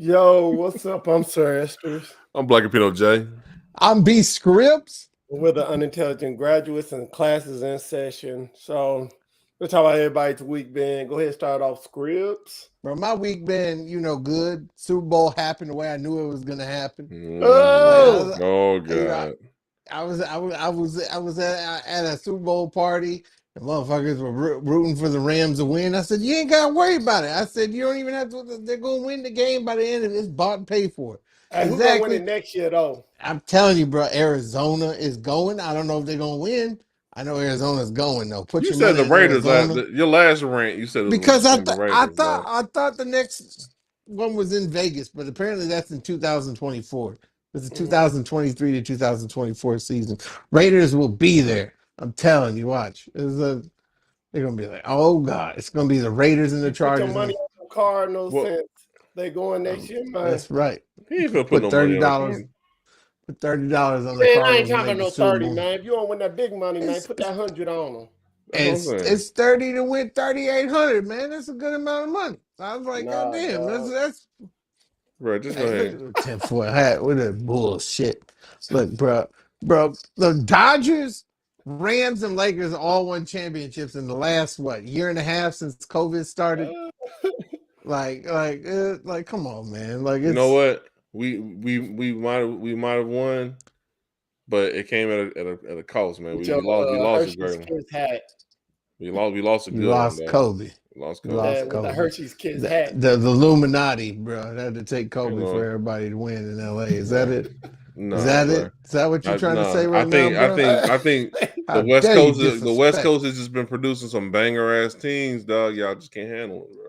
Yo, what's up? I'm Sir Esters. I'm Black and Pinot J. I'm B Scripps. We're the unintelligent graduates and classes in session. So let's talk about everybody's week been. Go ahead and start off scripts. Bro, my week been, good. Super Bowl happened the way I knew it was gonna happen. Like I Oh, was, Oh you know, God. I was at a Super Bowl party. The motherfuckers were rooting for the Rams to win. I said, you ain't gotta worry about it. I said, you don't even have to. They're gonna win the game by the end of it. It's bought and paid for. hey, who gonna win it Exactly. next year though? I'm telling you, bro. Arizona is going. I don't know if they're gonna win. I know Arizona's going though. Put You your said money the in Raiders Arizona. your last rant. You said it was Because gonna be Raiders, bro. I thought the next one was in Vegas, but apparently that's in 2024. It's the 2023 to 2024 season. Raiders will be there. I'm telling you, watch. They're gonna be like, oh God, it's gonna be the Raiders and the You put your Chargers. money on the Cardinals Well, since they going next year, man. That's right. he ain't gonna put Put no money on the $30. Cardinals. Put $30 on the Man, I ain't Cardinals and talking make about the no Super 30, Bowl. man. If you don't win that big money, man, It's, put that 100 on them. That's what I'm it's saying. it's 30 to win 3,800, man. That's a good amount of money. I was like, God Nah, damn, dog. that's Bro, just go Hey, ahead. look at 10 for a hat. What a bullshit. Look, bro, the Dodgers, Rams, and Lakers all won championships in the last year and a half since COVID started. Like, come on, man. Like, You know it's what? We might have won, but it came at a cost, man. With We your lost a Hershey's great one. Kiss hat. We lost a you good one, lost though. Kobe. We lost You Kobe. lost With the Kobe. Hershey's Kiss The, hat. the Illuminati, bro. They had to take You Kobe for know, everybody to win in LA. Is that it? Is nah, that bro. it? Is that what you're trying to say I right now, think I bro? think I think How dare you The West disrespect Coast has just been producing some banger ass teams, dog. Y'all just can't handle it, bro.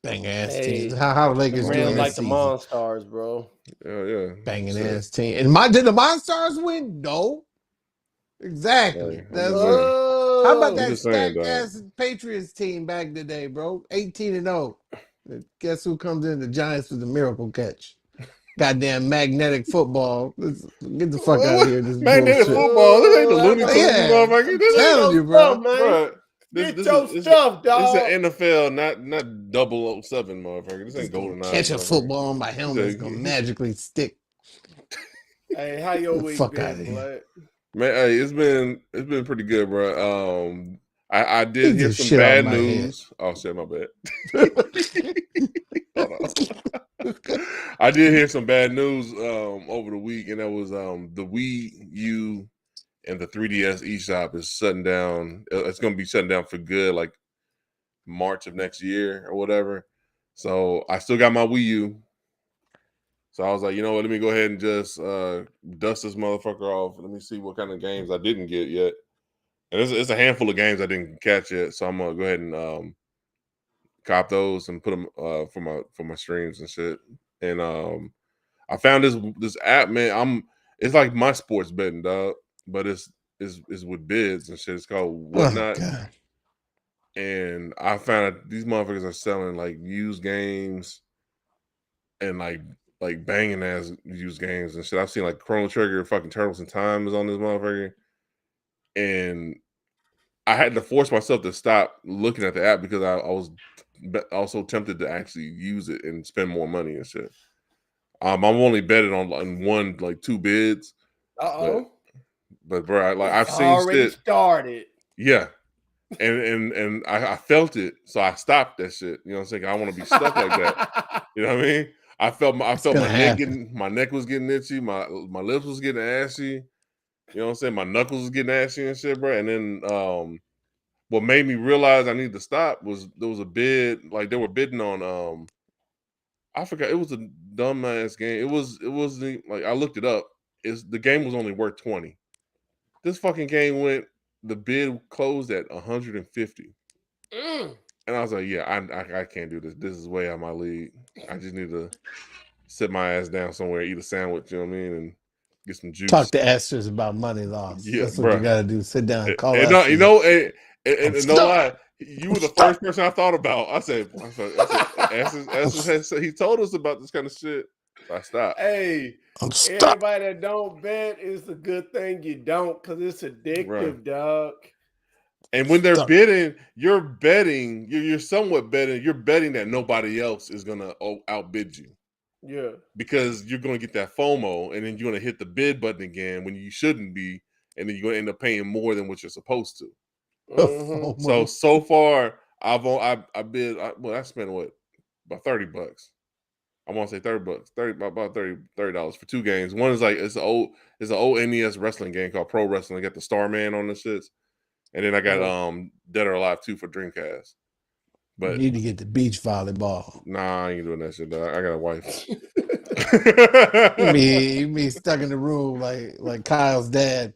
bang ass teams? Hey, How the Lakers I'm doing Rams this like saying. the season? Monstars, bro. Yeah. Banging Shit. ass team. And did the Monstars win? No. Exactly. Hey, I'm That's just what. saying. How about I'm Oh, that just saying, stacked dog. ass Patriots team back today, bro? 18-0. Guess who comes in? The Giants with the miracle catch. Goddamn magnetic football. Get the fuck out of here. This Magnetic bullshit. football. This ain't the oh, Looney everybody, Tunes, Yeah, motherfucker. I'm This get ain't, telling your you, stuff, bro. man. bro. This Get this your is stuff, it's dog. an NFL, not 007, motherfucker. This Just ain't gonna Golden Eyes, catch a motherfucker. football on my He's helmet. It's gonna a magically stick. Hey, how your Get the week fuck out been, of here. blood? man. Hey, it's been pretty good, bro. I did Get hear this some shit off bad my head. news. Oh shit, my bad. Hold on. I did hear some bad news over the week, and that was the Wii U and the 3DS eShop is shutting down. It's going to be shutting down for good, like March of next year or whatever. So I still got my Wii U. So I was like, you know what? Let me go ahead and just dust this motherfucker off. Let me see what kind of games I didn't get yet. And it's a handful of games I didn't catch yet. So I'm gonna go ahead and cop those and put them for my streams and shit. And I found this app, man. It's like my sports betting, dog, but it's with bids and shit. It's called Oh Whatnot, god. and I found out these motherfuckers are selling like used games and like banging ass used games and shit. I've seen like Chrono Trigger, fucking Turtles in Time is on this motherfucker, and I had to force myself to stop looking at the app because I was also tempted to actually use it and spend more money and shit. I'm only betted on one like two bids, but Uh-oh. bro, I've It's seen already shit. started. Yeah, and I felt it, so I stopped that shit. You know what I'm saying? I want to be stuck like that. You know what I mean? I It's felt gonna happen. my neck was getting itchy, my lips was getting ashy. You know what I'm saying? My knuckles was getting ashy and shit, bro. And then what made me realize I need to stop was there was a bid, like they were bidding on I forgot, it was a dumbass game. It was like I looked it up. The game was only worth 20. This fucking game the bid closed at 150. Mm. And I was like, yeah, I can't do this. This is way out of my league. I just need to sit my ass down somewhere, eat a sandwich, you know what I mean, and get some Talk juice. to Esters about money loss. Yeah, That's what you bro. gotta do. Sit down, call And no, you Esters. know, I'm and no stuck. lie, you I'm were the first stuck. person I thought about. I said, he told us about this kind of shit. So I stopped. Hey, I'm stuck. everybody that don't bet, it's a good thing you don't because it's Right. addictive, dog. And I'm when they're stuck. bidding, you're somewhat betting. You're betting that nobody else is gonna outbid you. Yeah. because you're going to get that FOMO, and then you're going to hit the bid button again when you shouldn't be, and then you're going to end up paying more than what you're supposed to. Mm-hmm. So far, I bid. I spent what, about $30. I want to say $30, about $30 for 2 games. One is like it's an old NES wrestling game called Pro Wrestling. I got the Starman on the shits, and then I got Dead or Alive 2 for Dreamcast. You But need to get the beach volleyball. nah, I ain't doing that shit, dog. I got a wife. You mean stuck in the room like Kyle's dad.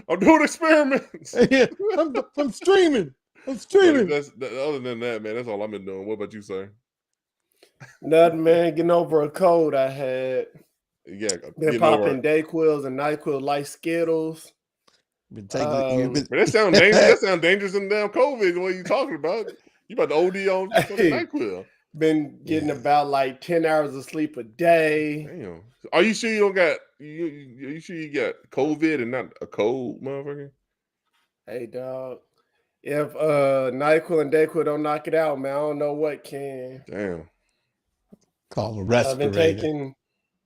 I'm doing experiments. I'm streaming. I'm streaming. Other than that, man, that's all I've been doing. What about you, sir? Nothing, man. Getting over a cold I had. Yeah, Been popping Dayquils and NyQuil light Skittles. Been taking. But that sounds dangerous. That sounds dangerous in damn COVID. What are you talking about? You about to OD on fucking NyQuil? Been getting about like 10 hours of sleep a day. Damn. Are you sure you don't got you sure you got COVID and not a cold, motherfucker? Hey, dog. If NyQuil and Dayquil don't knock it out, man, I don't know what can. Damn. Call a respirator.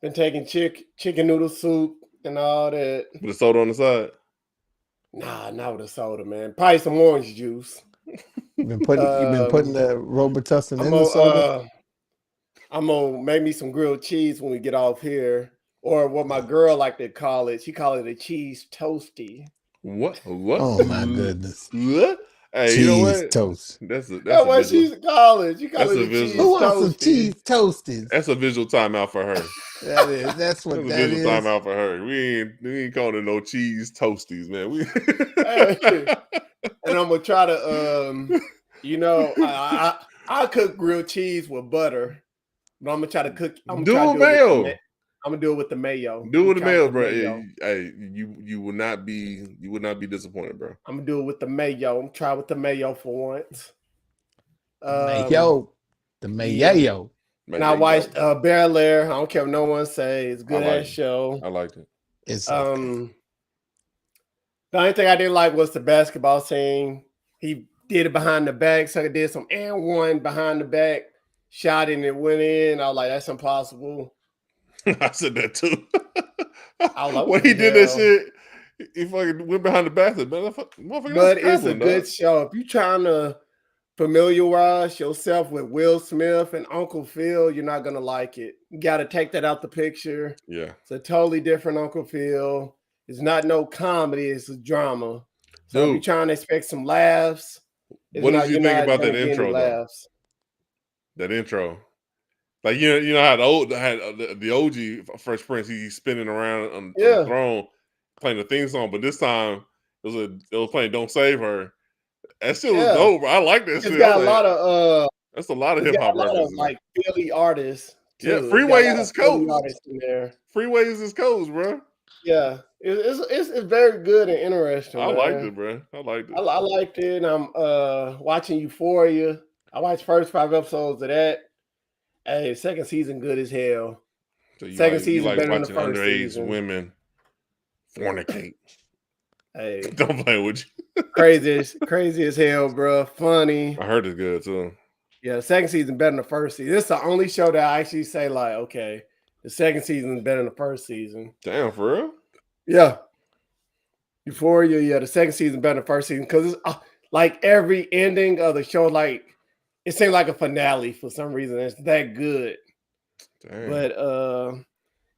Been taking chicken noodle soup and all that. With a soda on the side? Nah, not with a soda, man. Probably some orange juice. You've been putting the Robitussin in the soda. I'm gonna make me some grilled cheese when we get off here, or what my girl like to call it. She call it a cheese toasty. What? Oh my goodness! What? Hey, cheese you know what? toast. That's what she's call it. She call it a cheese Who wants toasty. some cheese toasties? That's a visual timeout for her. That's what That's that a visual is. timeout for her. We ain't calling it no cheese toasties, man. And I'm gonna try to I cook grilled cheese with butter, but I'm gonna try to cook. I'm gonna do it with the mayo. Do it with the mayo, bro. Hey, you will not be disappointed, bro. I'm gonna do it with the mayo. I'm try with the mayo for once. The mayo. And I watched Bel Air. I don't care what no one say. It's a good ass show. I liked it. It's the only thing I didn't like was the basketball scene. He did it behind the back, so he did some and one behind the back, shot it and it went in. I was like, that's impossible. I said that too. When he did that shit, he fucking went behind the back. But it's a good show. If you're trying to familiarize yourself with Will Smith and Uncle Phil, you're not gonna like it. You got to take that out the picture. Yeah, it's a totally different Uncle Phil. It's not no comedy; it's a drama. So if you're trying to expect some laughs, what did you think about that intro? That intro. Like you know how the OG Fresh Prince, he's spinning around on the throne playing the theme song, but this time it was playing "Don't Save Her." That shit was dope. I like that shit. Got a lot of that's a lot of hip hop references, like Philly artists. Too. Yeah, Freeways is coast. Freeways is his coast, bro. Yeah, it's very good and interesting. I liked it, bro. I liked it. I liked it. And I'm watching Euphoria. I watched first 5 episodes of that. Hey, second season good as hell. So second season like better than the watching first underage season. Women fornicate. Hey, don't play with you. crazy as hell, bro. Funny. I heard it's good too. Yeah, the second season better than the first season. This is the only show that I actually say like, okay, the second season is better than the first season. Damn, for real? Yeah. Euphoria, yeah, the second season better than the first season because it's like every ending of the show, like it seemed like a finale for some reason. It's that good. Damn. But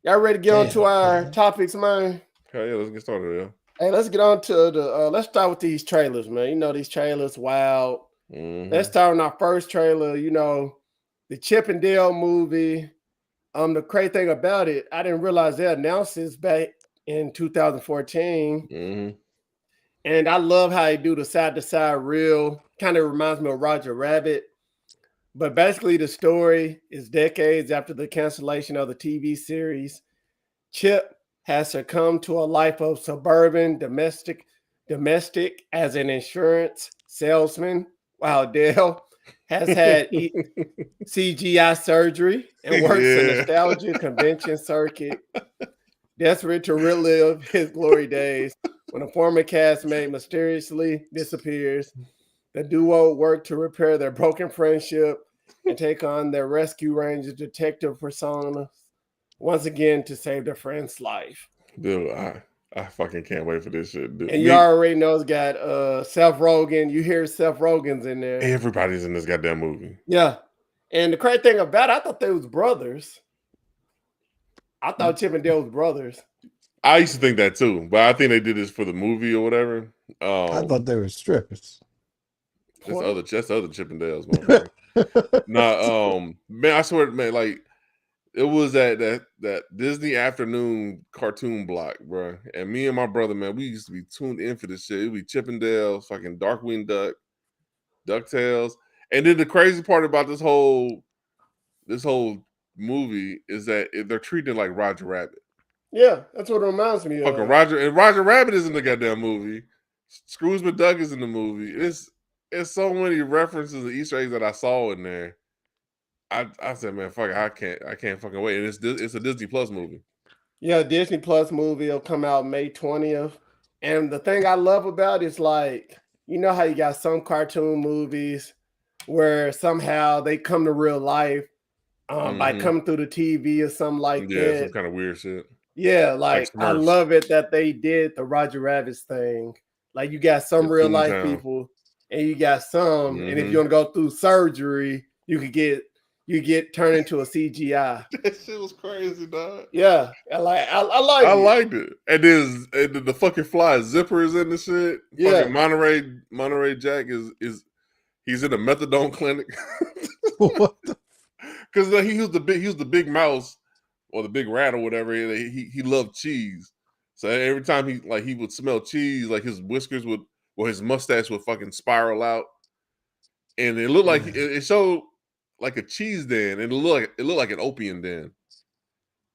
y'all ready to get on to our topics, man? Okay, yeah, let's get started. Yeah. Hey, let's get on to the. Let's start with these trailers, man. You know these trailers, wild. Mm-hmm. Let's start on our first trailer. You know, the Chip and Dale movie. The crazy thing about it, I didn't realize they announced this back in 2014. Mm-hmm. And I love how they do the side-to-side reel. Kind of reminds me of Roger Rabbit. But basically, the story is decades after the cancellation of the TV series. Chip has succumbed to a life of suburban domestic as an insurance salesman, while Dale has had CGI surgery and works a nostalgia convention circuit, desperate to relive his glory days. When a former castmate mysteriously disappears, the duo work to repair their broken friendship and take on their rescue ranger detective personas once again to save their friend's life. Dude, I fucking can't wait for this shit. Dude, And you already know it's got Seth Rogen. You hear Seth Rogen's in there. everybody's in this goddamn movie. Yeah. And the crazy thing about it, I thought they was brothers. I thought Chip and Dale was brothers. I used to think that too, but I think they did this for the movie or whatever. I thought they were strippers. That's other Chippendales, motherfucker. Man, I swear, man, like it was that Disney afternoon cartoon block, bro. And me and my brother, man, we used to be tuned in for this shit. It'd be Chippendales, fucking Darkwing Duck, DuckTales. And then the crazy part about this whole movie is that they're treating it like Roger Rabbit. Yeah, that's what it reminds me of. Fucking Roger Rabbit is in the goddamn movie. Scrooge McDuck is in the movie. It's so many references and Easter eggs that I saw in there. I said, man, fuck it, I can't fucking wait. And it's a Disney Plus movie. Yeah, Disney Plus movie will come out May 20th. And the thing I love about it is like, you know how you got some cartoon movies where somehow they come to real life by coming through the TV or something like that. Yeah, some kind of weird shit. Yeah, like I love it that they did the Roger Rabbit's thing. Like you got some real life people and you got some, and if you want to go through surgery, you get turned into a CGI. That shit was crazy, dog. Yeah, I liked it. And then the fucking fly zipper is in the shit. Yeah, fucking Monterey Jack is he's in a methadone clinic. What the? Because he was the big mouse or the big rat or whatever. He loved cheese. So every time he would smell cheese, like his whiskers his mustache would fucking spiral out. And it looked like it showed like a cheese den, and it looked like an opium den.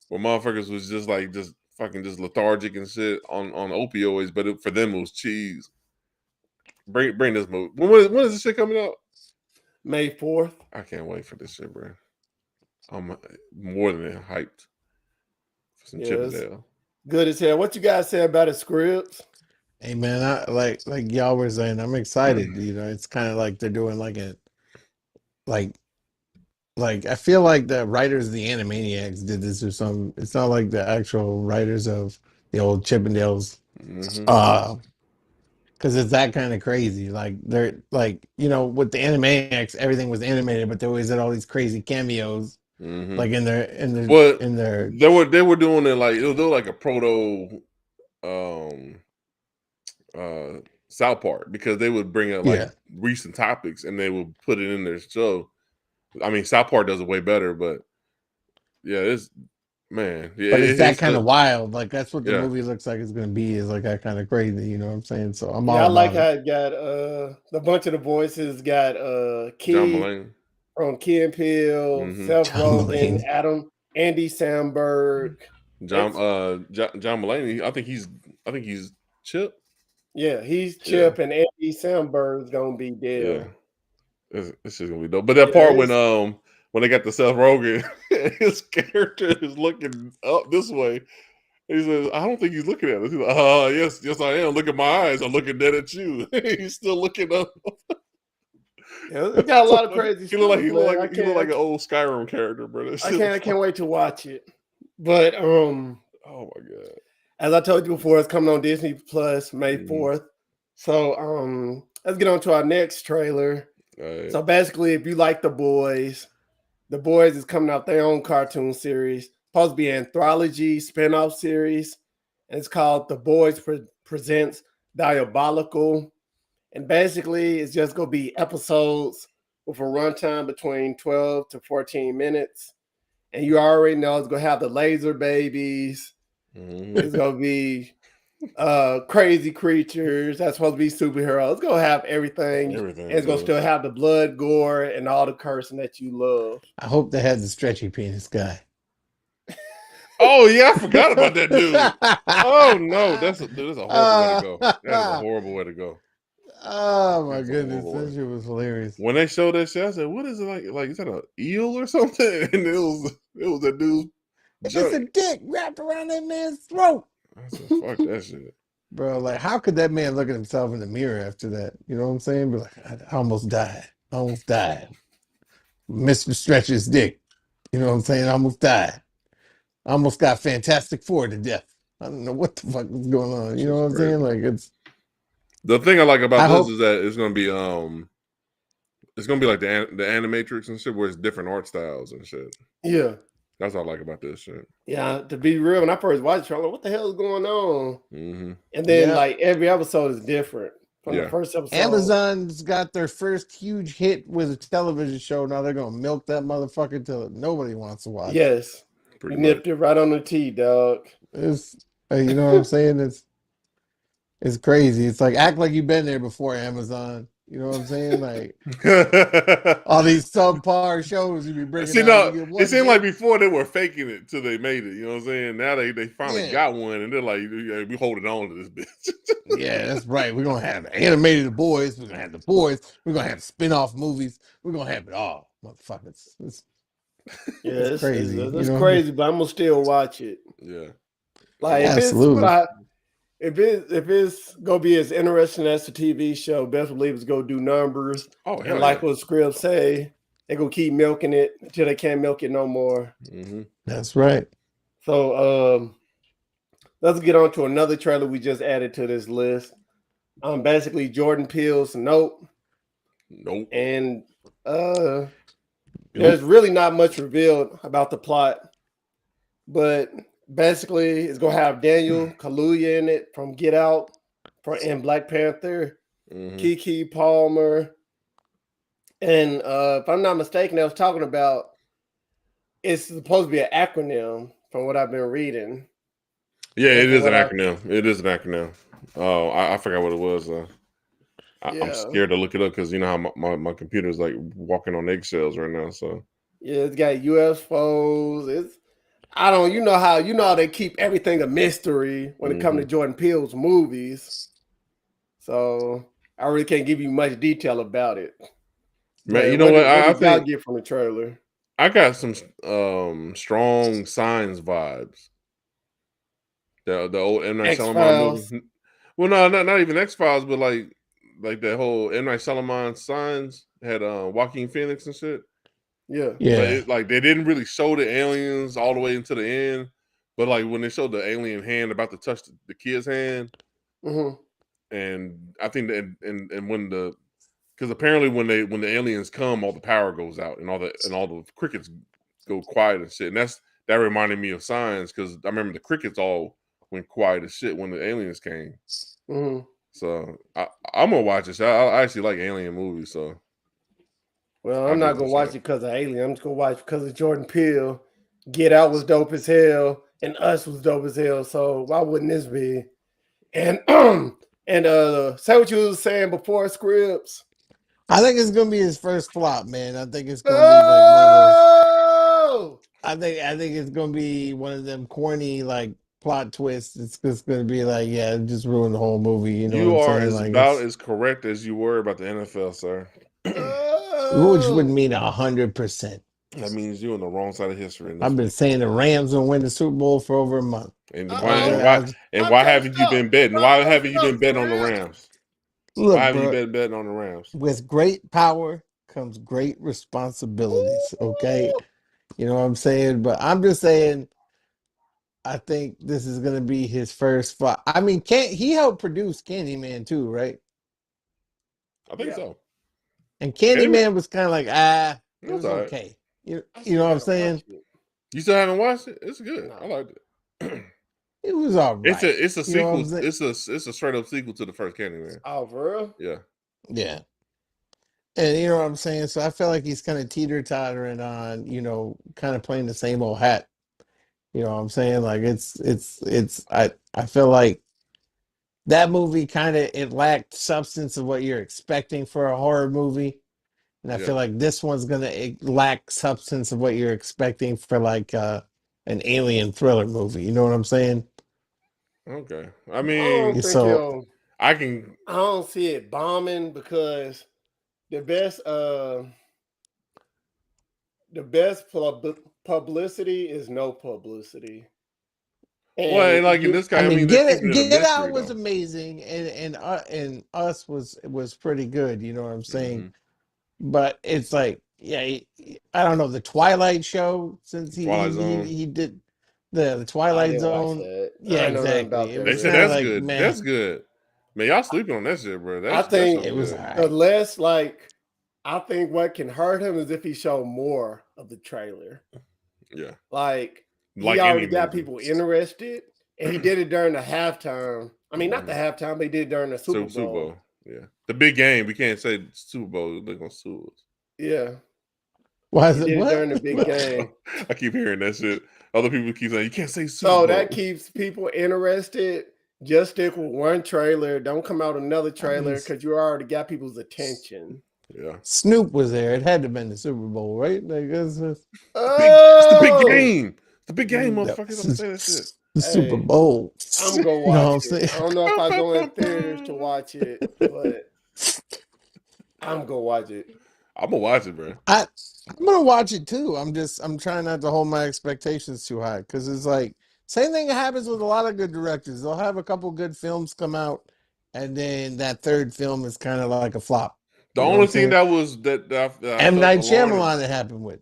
Where motherfuckers was just lethargic and shit on opioids, but for them it was cheese. Bring this movie. When is this shit coming out? May 4th. I can't wait for this shit, bro. I'm more than hyped for some Chippendale. Good as hell. What you guys say about the scripts? Hey man, I like y'all were saying, I'm excited. You know, it's kind of like they're doing like I feel like the writers of the Animaniacs did this or something. It's not like the actual writers of the old Chippendales. Because it's that kind of crazy. Like they're like, you know, with the Animaniacs, everything was animated, but they always had all these crazy cameos. Like in their they were doing it like it was like a proto South Park, because they would bring up like recent topics and they would put it in their show. I mean, South Park does it way better, but yeah, it's man. Yeah, but it's that kind of wild. Like that's what the movie looks like it's going to be. Is like that kind of crazy. You know what I'm saying? So I'm all. I like how it got a bunch of the voices got Key from Key and Peele, Seth Rogen, Andy Samberg, John Mulaney. I think he's Chip. Yeah, he's Chip, and Andy Samberg's gonna be Dale. Yeah, it's just gonna be dope. But that part when they got the Seth Rogen, his character is looking up this way. He says, "I don't think he's looking at us." He's like, yes, I am. Look at my eyes. I'm looking dead at you. He's still looking up. Yeah, it got a lot of crazy. He look like an old Skyrim character, bro. I can't wait to watch it. But oh my god. As I told you before, it's coming on Disney Plus May 4th. So let's get on to our next trailer. Right. So basically, if you like The Boys is coming out their own cartoon series. Supposed to be an anthology spinoff series. And it's called The Boys Presents Diabolical. And basically, it's just going to be episodes with a runtime between 12 to 14 minutes. And you already know it's going to have the laser babies. It's going to be crazy creatures. That's supposed to be superheroes. It's going to have everything. And it's going to still have the blood, gore, and all the cursing that you love. I hope they had the stretchy penis guy. Oh, yeah, I forgot about that dude. Oh, no. That's a horrible way to go. That is a horrible way to go. Oh, my goodness. That shit was hilarious. When they showed that shit, I said, what is it like? Like, is that an eel or something? And it was that dude. It's just a dick wrapped around that man's throat. I said, fuck that shit. Bro, like, how could that man look at himself in the mirror after that? You know what I'm saying? Be like, I almost died. Mr. Stretch's dick. You know what I'm saying? I almost died. I almost got Fantastic Four to death. I don't know what the fuck was going on. You know what I'm saying? Like it's. The thing I like about I this hope. is that it's gonna be like the Animatrix and shit, where it's different art styles and shit. Yeah. That's what I like about this shit. Yeah, to be real, when I first watched it, I'm like, what the hell is going on? Mm-hmm. And then Yeah. like every episode is different from the first episode. Amazon's got their first huge hit with a television show. Now they're gonna milk that motherfucker till nobody wants to watch. Yes. Pretty You nipped it right on the tee, dog. It's you know what I'm saying? It's crazy. It's like act like you've been there before, Amazon. You know what I'm saying? Like all these subpar shows you be bringing See, out. no, You get one it seemed hit. like before they were faking it till they made it. You know what I'm saying? Now they finally Yeah. got one, and they're like, yeah, we holding on to this bitch. Yeah, that's right. We're gonna have animated The Boys. We're gonna have The Boys. We're gonna have spin-off movies. We're gonna have it all, motherfuckers. It's crazy. It's crazy, but I'm gonna still watch it. Yeah. Like Absolutely. if it's gonna be as interesting as the TV show, best believe it's gonna do numbers. Oh, and like what scripts say, they're gonna keep milking it until they can't milk it no more. Mm-hmm. That's right. So let's get on to another trailer we just added to this list. Basically Jordan Peele's Nope. And there's really not much revealed about the plot, but basically it's gonna have Daniel Kaluuya in it from Get Out, and Black Panther, Keke Palmer, and if I'm not mistaken, I was talking about it's supposed to be an acronym from what I've been reading. Yeah, it is an acronym. It is an acronym. Oh, I forgot what it was. I'm scared to look it up because you know how my computer is like walking on eggshells right now. So yeah, it's got UFOs. You know how they keep everything a mystery when it comes to Jordan Peele's movies. So I really can't give you much detail about it. Man, you know what? I think get from the trailer. I got some strong Signs vibes. The old M. Night Shyamalan movie. Well, no, not even X-Files, but like that whole M. Night Shyamalan Signs had Joaquin Phoenix and shit. Yeah. But they didn't really show the aliens all the way into the end. But like when they showed the alien hand about to touch the kid's hand, and I think that and when because apparently when the aliens come, all the power goes out and all the crickets go quiet and shit. And that reminded me of Signs because I remember the crickets all went quiet as shit when the aliens came. So I'm gonna watch this. I actually like alien movies, so. Well, I'm not gonna watch it because of Alien. I'm just gonna watch it because of Jordan Peele. Get Out was dope as hell, and Us was dope as hell. So why wouldn't this be? And say what you was saying before, Scripps. I think it's gonna be his first flop, man. I think it's gonna be like one of those. I think it's gonna be one of them corny like plot twists. It's just gonna be like, yeah, it just ruined the whole movie. You know, what I'm saying? About as correct as you were about the NFL, sir. Which would mean 100%. That means you're on the wrong side of history. I've been saying the Rams will win the Super Bowl for over a month. And why haven't you been betting? Why haven't you been betting on the Rams? Look, why haven't you been betting on the Rams? With great power comes great responsibilities. Okay, you know what I'm saying. But I'm just saying, I think this is gonna be his first flop. I mean, he helped produce Candyman too, right? I think so. And Candyman was kind of like, it was right. okay. You know what I'm saying? You still haven't watched it? It's good. I liked it. It was all right. It's a sequel. It's a straight up sequel to the first Candyman. Oh, for real? Yeah. Yeah. And you know what I'm saying? So I feel like he's kind of teeter-tottering on, kind of playing the same old hat. You know what I'm saying? Like I feel like that movie it lacked substance of what you're expecting for a horror movie. And I feel like this one's gonna lack substance of what you're expecting for like an alien thriller movie. You know what I'm saying? Okay. I mean, I don't see it bombing because the best publicity is no publicity. And like in this guy, Get Out was amazing, and Us was pretty good. You know what I'm saying? Mm-hmm. But it's like I don't know, the Twilight show, since Twilight Zone. he did the I Twilight didn't watch Zone. that. Yeah, I know nothing about exactly. It that. They was said kind of that's like, good. man, That's good. Man, y'all sleeping on that shit, bro. I That think show's it was good. all right. the less like I think what can hurt him is if he showed more of the trailer. Yeah. Like Like he already any got movie. people interested, and he did it during the halftime. I mean, not the halftime, but he did it during the Super Bowl. Super Bowl. Yeah. The big game. We can't say Super Bowl. They're gonna sue us. Yeah, Why he is it did it what? during the big game. I keep hearing that shit. Other people keep saying you can't say Super So Bowl. that keeps people interested. Just stick with one trailer. Don't come out another trailer because you already got people's attention. Yeah. Snoop was there. It had to have been the Super Bowl, right? Like it's It's the big game. The big game, No, motherfuckers. Don't say that shit. the Super Hey, Bowl. I'm gonna You know what I'm watch saying? it. I don't know if I go in theaters to watch it, but I'm gonna watch it. I'm gonna watch it, bro. I'm gonna watch it too. I'm trying not to hold my expectations too high, because it's like same thing happens with a lot of good directors. They'll have a couple good films come out, and then that third film is kind of like a flop. The You know only what I'm thing saying? that was that I M. felt Night alarmed- Shyamalan it happened with.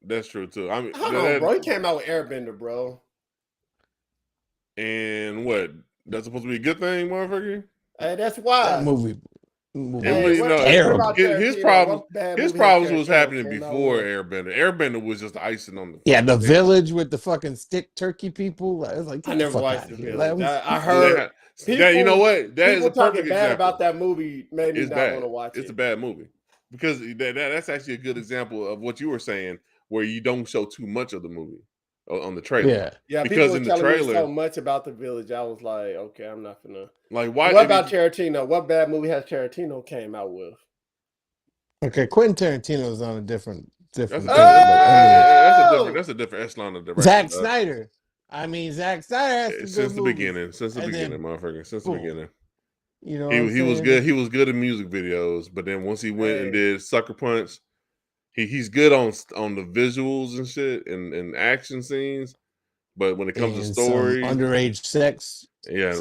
That's true too. I mean, Hold on, bro. He came out with Airbender, bro. And what? That's supposed to be a good thing, motherfucker. Hey, that's That why. movie It Hey, was, what terrible. about his Tarantino? problem. What bad His movie has problems was Tarantino happening came out before with? Airbender. Airbender was just the icing on the. Yeah, the fucking cake. Village with the fucking stick turkey people. I was like, I get the never fuck watched out The of here. Village. That I was, heard That, you know what? That is people a perfect talking bad example. about that movie made me It's not bad. want to watch It's it. a bad movie because that's actually a good example of what you were saying, where you don't show too much of the movie on the trailer. yeah. Yeah, because people were in the telling me trailer, so much about The Village. I was like, okay, I'm not gonna. like why? What about Tarantino? What bad movie has Tarantino came out with? Okay, Quentin Tarantino is on a different That's thing. a But I mean, that's a different echelon of direction. Zack Snyder. Zack Snyder has some good Since the movies. beginning, motherfucker, since the boom. beginning. You know, He was good. He was good in music videos, but then once he went and did Sucker Punch, he's good on the visuals and shit and action scenes. But when it comes to story, underage sex, that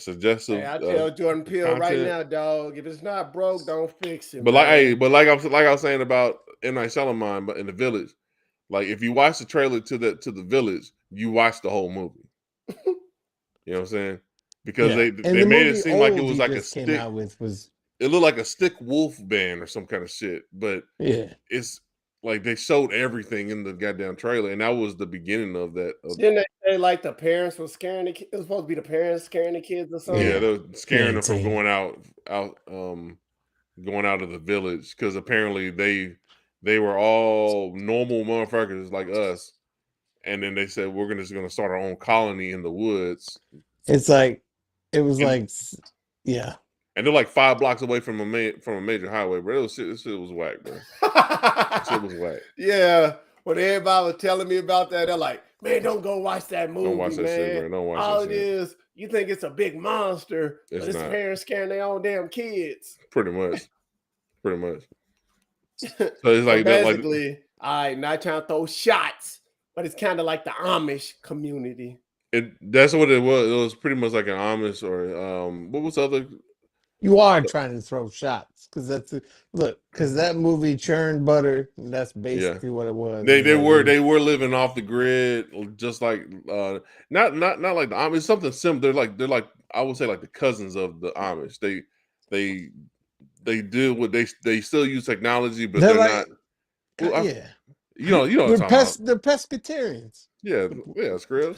suggestive. Hey, I tell Jordan Peele right content. now, dog. If it's not broke, don't fix it. But man. like I was saying about M. Night Shyamalan, but in The Village, like if you watch the trailer to the Village, you watch the whole movie. You know what I'm saying? Because they made it seem like it was like a stick. Came out with was it looked like a stick wolf band or some kind of shit, but yeah, it's like they showed everything in the goddamn trailer, and that was the beginning of that. Didn't they say like the parents were scaring the kids? It was supposed to be the parents scaring the kids or something. Yeah, they're scaring them from insane. going out of the village because apparently they were all normal motherfuckers like us, and then they said we're just gonna start our own colony in the woods. It's like it was like yeah. And they're like 5 blocks away from a major highway, bro. This shit was whack, bro. Shit was whack. Yeah. When everybody was telling me about that, they're like, man, don't go watch that movie, Don't watch that man. shit, man. Don't watch All that it shit. is, you think it's a big monster, but it's not. parents scaring their own damn kids. Pretty much. So it's like basically, not trying to throw shots, but it's kind of like the Amish community. That's what it was. It was pretty much like an Amish or what was the other? You are trying to throw shots because because that movie churned butter. And that's basically what it was. They were living off the grid, just like not like the Amish. Something similar. They're like I would say like the cousins of the Amish. They deal with they still use technology, but they're not. Well, yeah, you know what I'm talking about. They're pescatarians. Yeah, Scribs.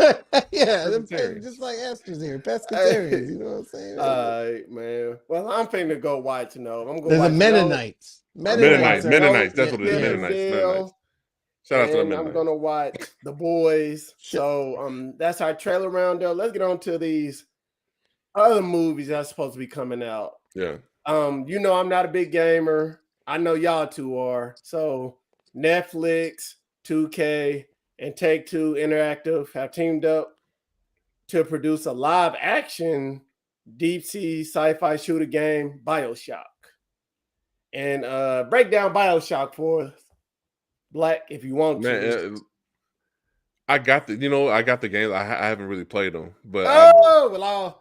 Yeah, they're just like Esther's here, pescatarians. You know what I'm saying? All right, man. Well, I'm finna go watch. I'm going to There's watch a Mennonites. Mennonites. That's what it is. Mennonites. Shout out to the Mennonites. I'm gonna watch The Boys. So that's our trailer roundup. Let's get on to these other movies that's supposed to be coming out. Yeah. I'm not a big gamer. I know y'all two are. So Netflix, 2K, and Take-Two Interactive have teamed up to produce a live action deep sea sci-fi shooter game, Bioshock. And break down Bioshock for us, Black, if you want to. I got the games. I haven't really played them, but hold on.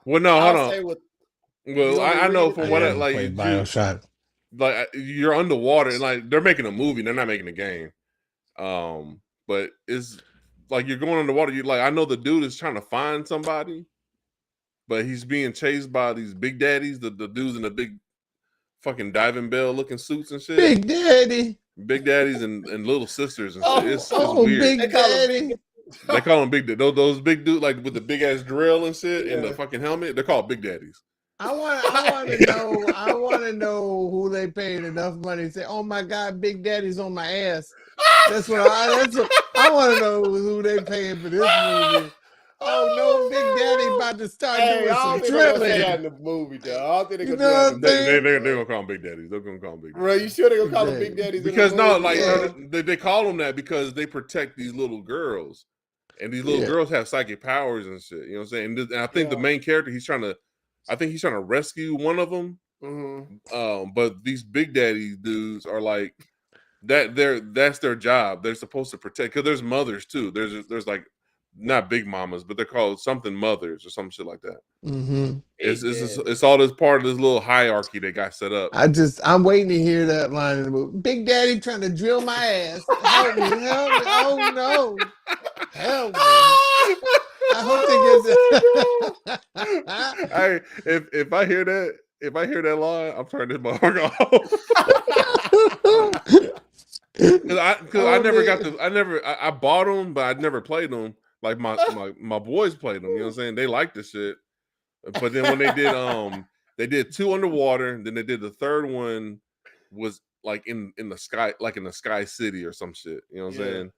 I know from what I like played Bioshock. like you're underwater and like they're making a movie, they're not making a game. But it's like you're going underwater. You like I know the dude is trying to find somebody, but he's being chased by these big daddies, the dudes in the big fucking diving bell looking suits and shit. Big daddies and little sisters and shit. It's weird. Big daddy. They call them big daddies. Those big dudes like with the big ass drill and shit and the fucking helmet. They're called big daddies. I want to know who they paid enough money to say, "Oh my God, Big Daddy's on my ass." That's what I want to know who they paying for this movie. Oh no, Big Daddy about to start doing some drilling in the movie, dog. I don't think you know what they're gonna call them Big Daddies. They're gonna call them Big Daddies. Bro, you sure they're gonna call them Big Daddies? Because they call them that because they protect these little girls, and these little girls have psychic powers and shit. You know what I'm saying? And I think the main character he's trying to rescue one of them. Mm-hmm. But these Big Daddy dudes are like that. That's their job. They're supposed to protect because there's mothers too. There's like. Not big mamas, but they're called something mothers or some shit like that. Mm-hmm. It's all this part of this little hierarchy they got set up. I'm waiting to hear that line in the movie. Big Daddy trying to drill my ass. Help me. Oh no. Help me. I hope they get that. Hey, if I hear that line, I'm turning this motherfucker off. Because I bought them, but I never played them. Like my boys played them, you know what I'm saying? They like this shit. But then when they did 2 underwater, and then they did the third one was like in the sky, like in the Sky City or some shit, you know what I'm saying?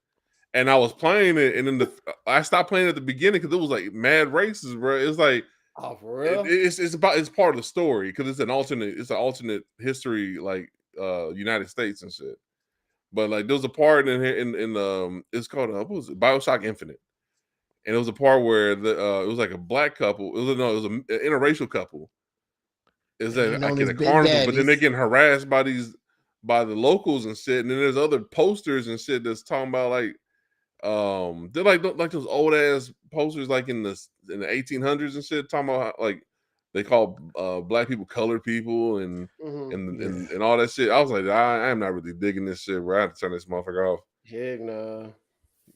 And I was playing it, and then I stopped playing at the beginning because it was like mad races, bro. It's like for real? It's part of the story because it's an alternate history, like United States and shit. But like there was a part in here in it's called what was it? Bioshock Infinite. And it was a part where it was like a black couple. It was an interracial couple. Is that like in a carnival, but then they're getting harassed by the locals and shit. And then there's other posters and shit that's talking about like they're like those old ass posters like in the 1800s and shit, talking about how, like they call black people colored people and all that shit. I was like, I am not really digging this shit. Where I have to turn this motherfucker off. Heck no.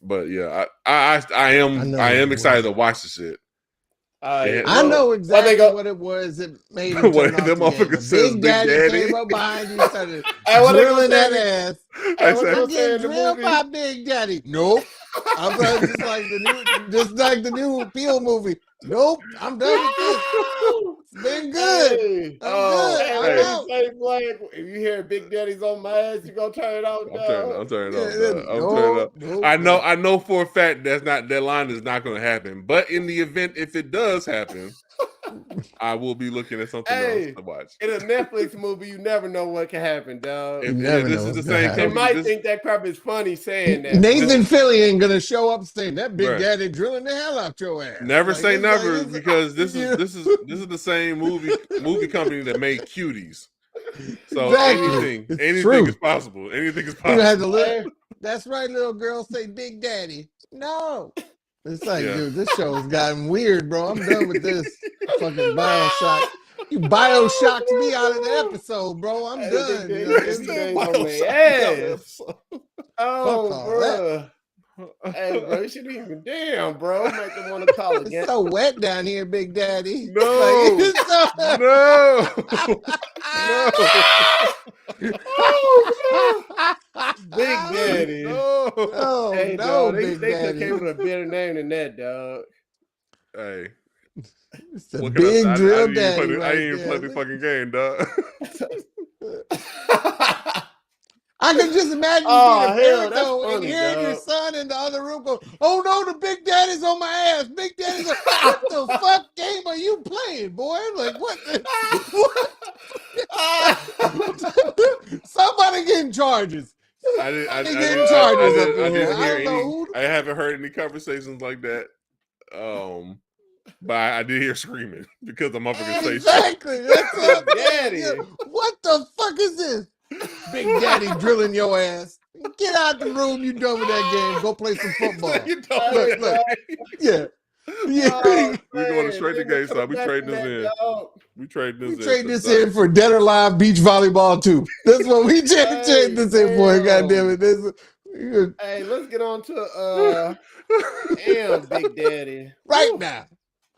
But yeah, I am excited to watch the shit. I know exactly what it was that made him turn off the game. Big Daddy came up behind you, started drilling that ass. I'm getting drilled by Big Daddy. Nope. I'm just like the new Peel movie. Nope. I'm done with this. It's been good. If you hear Big Daddy's on my ass, you gonna turn it off. I'm turning it off. I know for a fact that line is not gonna happen. But in the event if it does happen, I will be looking at something else to watch. In a Netflix movie, you never know what can happen, dog. They might think that crap is funny saying that. Nathan Fillion gonna show up saying that Big Daddy drilling the hell out your ass. Never say never because this is the same movie company that made Cuties. So anything is possible. Anything is possible. That's right, little girl. Say Big Daddy. No. It's like, dude, this show's gotten weird, bro. I'm done with this fucking Bioshock. You Bioshocked me out of the episode, bro. I'm done. Oh, bro. Hey, bro, you shouldn't even damn, bro. Make them want to call again. It's so wet down here, Big Daddy. No. No. Big Daddy. No. Hey, no, dog, they could have came with a better name than that, dog. Hey. It's a big drill daddy. I ain't even play the fucking game, dog. I can just imagine being a parent though, and hearing your son in the other room go, "Oh no, the Big Daddy's on my ass. Big Daddy's on what the fuck game are you playing, boy? Like what? Somebody getting charges. I didn't hear any. I haven't heard any conversations like that. But I did hear screaming because the motherfucker say exactly. That's Daddy. What the fuck is this? Big Daddy drilling your ass. Get out the room. You done with that game. Go play some football. You done with that. Yeah. Yeah. Oh, We going to man, straight to they ain't GameStop. We back trading in this that, in. dog. We trading We this in. trade this in for Dead or Alive Beach Volleyball 2. That's what we trade this in for. God damn it. Hey, let's get on to damn Big Daddy. Right Woo, now.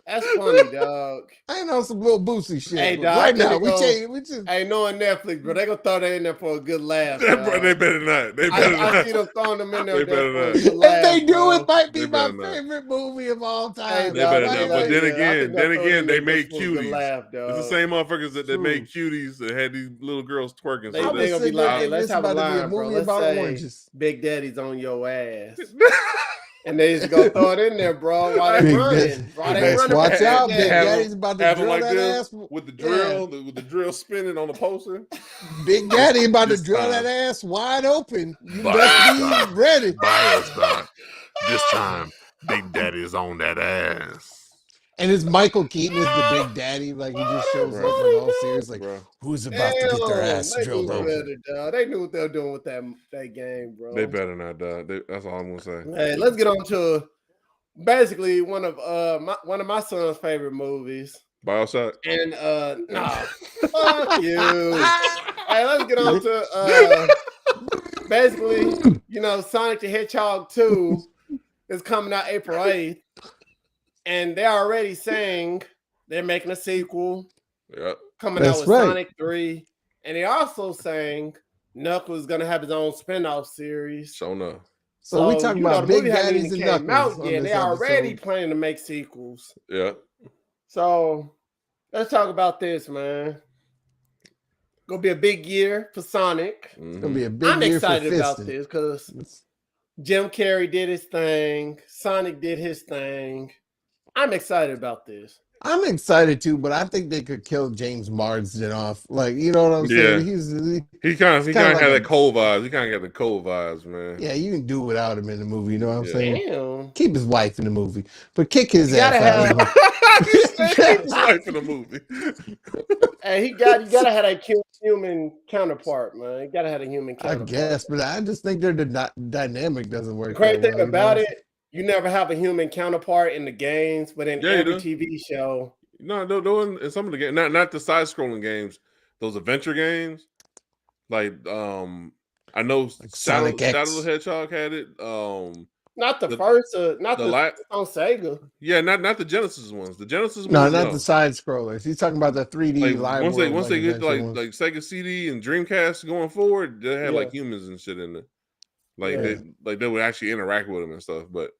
that's funny, dog. I ain't on some little Boosie shit. Hey, But dog, right I think now, they go. we just Hey, knowing Netflix, bro, they gonna throw that in there for a good laugh, Bro, dog. they better not. They better I not. see them throwing them in They there better for a not. good if laugh, they do, bro. it might be They my better not. favorite movie of all time. Hey, They dog, better I not. ain't But gonna- then yeah, I think again, they'll throw it in they there just made for a good cuties. laugh, It's the dog. same motherfuckers that True. made cuties that had these little girls twerking. They I So was gonna be sitting like, there hey, thinking let's it's have a about to be a line, bro. movie Let's about say oranges. Big Daddy's on your ass. And they just gonna throw it in there, bro, while they Big running. While they Best running watch from out. Big Big Daddy. Daddy's about to have them drill like that this ass. with the Yeah. drill, with the drill spinning on the poster. Big Daddy about to This drill time. that ass wide open. You best Bioshock. be ready. Bioshock. This time, Big Daddy is on that ass. And it's Michael Keaton is the Big Daddy. Like he just shows up like all serious. Like, Bro. who's about to get their ass They drilled knew open? better, dog. They knew what they were doing with that game, bro. They better not, dog. That's all I'm gonna say. Hey, let's get on to basically one of my son's favorite movies. Bioshock. And nah, fuck you. Hey, let's get on to basically, Sonic the Hedgehog 2 is coming out April 8th. And they're already saying they're making a sequel. Yep. Coming That's out with right. Sonic 3. And they're also saying Knuckles is gonna have his own spin-off series. So no. So we talking about the Big movie hasn't Daddies even and came Knuckles. out yet. They already planning to make sequels. Yeah. So let's talk about this, man. Gonna be a big year for Sonic. It's gonna be a big I'm year excited for about fisting. this because Jim Carrey did his thing. Sonic did his thing. I'm excited about this. I'm excited too, but I think they could kill James Marsden off. Like, you know what I'm saying? He kind of like had that cold vibes. He kind of got the cold vibes, man. Yeah, you can do without him in the movie. You know what I'm saying? Damn. Keep his wife in the movie, but kick his You gotta ass out. Keep his wife in the movie. Hey, you gotta have a human counterpart, man. You gotta have a human I counterpart. guess, but I just think their dynamic doesn't work. The great that thing well, about it, you never have a human counterpart in the games, but in every TV show. No, in some of the games, not the side-scrolling games, those adventure games. Like I know like Shadow Sonic X. the Hedgehog had it. Not the first, not the on Sega. Yeah, not the Genesis ones. The Genesis ones. No, not the side scrollers. He's talking about the 3D live once world, they get like Sega CD and Dreamcast going forward, they had like humans and shit in there. Like they would actually interact with them and stuff. But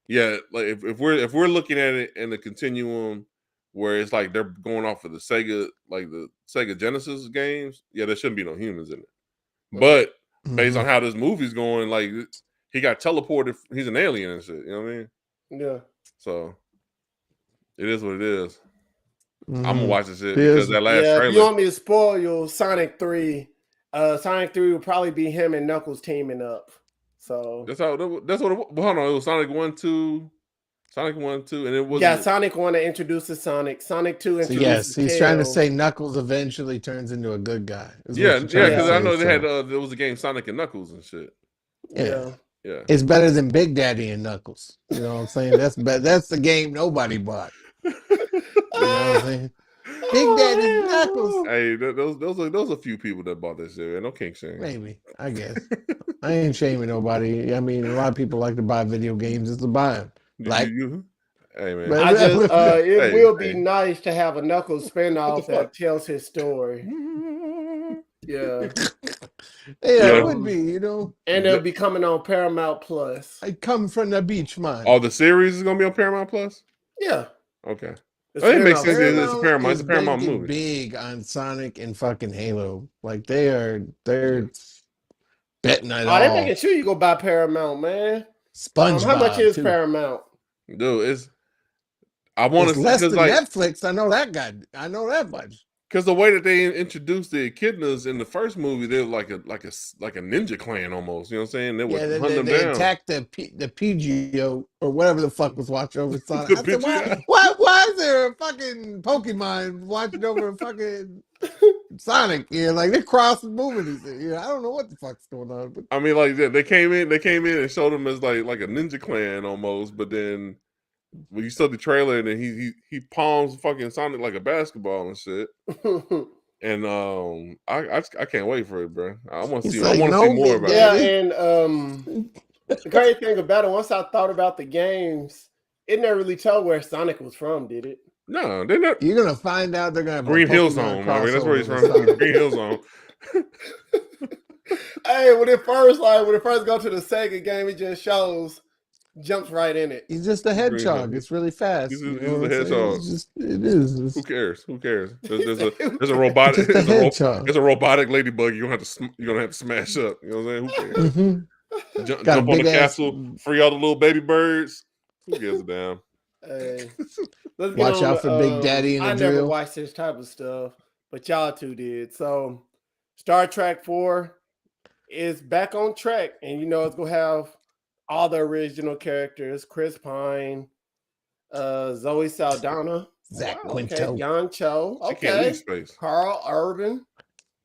yeah, like if we're looking at it in the continuum where it's like they're going off of the Sega, like the Sega Genesis games, yeah, there shouldn't be no humans in it. But based on how this movie's going, like he got teleported, he's an alien and shit. You know what I mean? Yeah. So it is what it is. I'm gonna watch this shit because that last trailer. If you want me to spoil you, Sonic 3, Sonic 3 will probably be him and Knuckles teaming up. So that's what hold on, it was Sonic 1, 2. Sonic 1, 2, and it was Sonic 1 to introduce the Sonic. Sonic 2 introduces yes, he's Tails. trying to say Knuckles eventually turns into a good guy. Yeah, because I know they had there was a game Sonic and Knuckles and shit. Yeah. Yeah. It's better than Big Daddy and Knuckles. You know what I'm saying? That's the game nobody bought. You know what I'm saying? Big Daddy and Knuckles. Hey, those a few people that bought this shit, man. No kink shame. Maybe, I guess. I ain't shaming nobody. I mean, a lot of people like to buy video games just to buy them. Like, hey man, I just it will be nice to have a Knuckles spinoff that tells his story. Yeah. It would be, you know. And it'll be coming on Paramount Plus. I come from the beach, man. Oh, the series is gonna be on Paramount Plus? Yeah. Okay. It makes sense. It's a Paramount. It's a Paramount movie. Big on Sonic and fucking Halo. Like they're betting it all. They're making sure you go buy Paramount, man. SpongeBob. How much is Paramount? Dude, I want to less than Netflix. I know that much. Because the way that they introduced the echidnas in the first movie, they're like a ninja clan almost. You know what I'm saying? They would hunt them down. They attacked the PGO or whatever the fuck was watching over Sonic. I said, why is there a fucking Pokemon watching over a fucking Sonic? Yeah, like they're crossing movies. Yeah, I don't know what the fuck's going on. But I mean, like they came in and showed them as like a ninja clan almost, but then when you saw the trailer and then he palms fucking Sonic like a basketball and shit. And I can't wait for it, bro. I want to He's see. like, I want to "No, see more Big about Yeah, it. and the crazy thing about it, once I thought about the games, it never really told where Sonic was from, did it? No, they're not. You're gonna find out they're gonna have Green a Hill Pokemon Zone. I mean, that's where he's crossover from. with Sonic. Green Hill Zone. Hey, when it first go to the Sega game, it just shows jumps right in it. He's just a Green Hill. hedgehog. It's really fast. He's You a know what I'm saying? hedgehog. It is. Who It's cares? Who cares? There's Who a robotic. just a hedgehog. There's a robotic ladybug. You're gonna have to smash up. You know what I'm saying? Who cares? Mm-hmm. Jump on the castle, free all the little baby birds. Who gives a damn? Hey, let's get Watch on out for Big Daddy and I the never drill. watched this type of stuff, but y'all two did. So, Star Trek 4 is back on track, and you know it's gonna have all the original characters: Chris Pine, Zoe Saldana, Zach wow, Quinto. okay, Jan Cho, She can't okay, leave space. Carl Urban.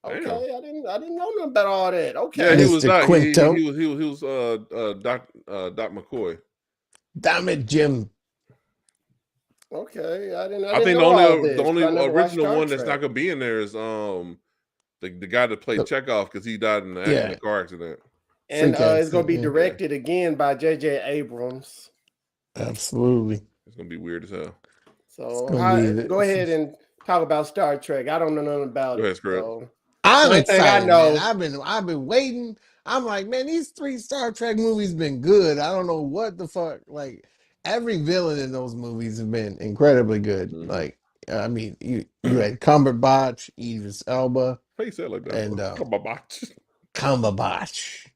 Damn. Okay, I didn't know nothing about all that. Okay, Yeah, he was Mr. that. Quinto. He was Doc McCoy. Damn it, Jim. okay, I didn't I think know all the this. only 'Cause I never watched original Star one that's Trek. not gonna be in there is the guy that played Chekhov because he died in a car accident. And Freak it's going to be accident, directed again by J.J. Abrams. Absolutely. It's gonna be weird as hell. So go ahead and talk about Star Trek. I don't know nothing about Go ahead, it. Scrub. So I'm only thing excited, I know, man. I've been waiting. I'm like, man, these 3 Star Trek movies been good. I don't know what the fuck. Like, every villain in those movies have been incredibly good. Mhm. Like, I mean, you had Cumberbatch, Idris Elba, How you say it like that? and Cumberbatch. Cumberbatch.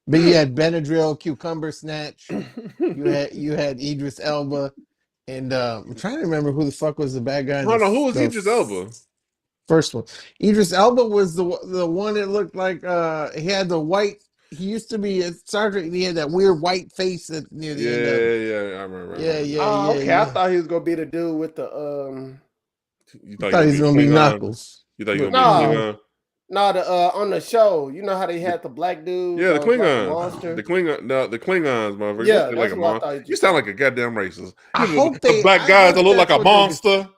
But you had Benadryl, Cucumber Snatch. You had Idris Elba, and I'm trying to remember who the fuck was the bad guy. Hold on, who was Idris Elba? First one. Idris Elba was the one that looked like he had the white. He used to be a Star Trek. He had that weird white face near the end of it. Yeah, I remember. okay. I thought he was going to be the dude with the You I thought he was gonna be Knuckles. You thought he was gonna be Klingon? No, the on the show, you know how they had the black dude? Yeah, the Klingons. Like monster? The Klingons, motherfucker. Yeah, You, like a what I thought you sound like a goddamn racist. I hope the black guys that look like a monster.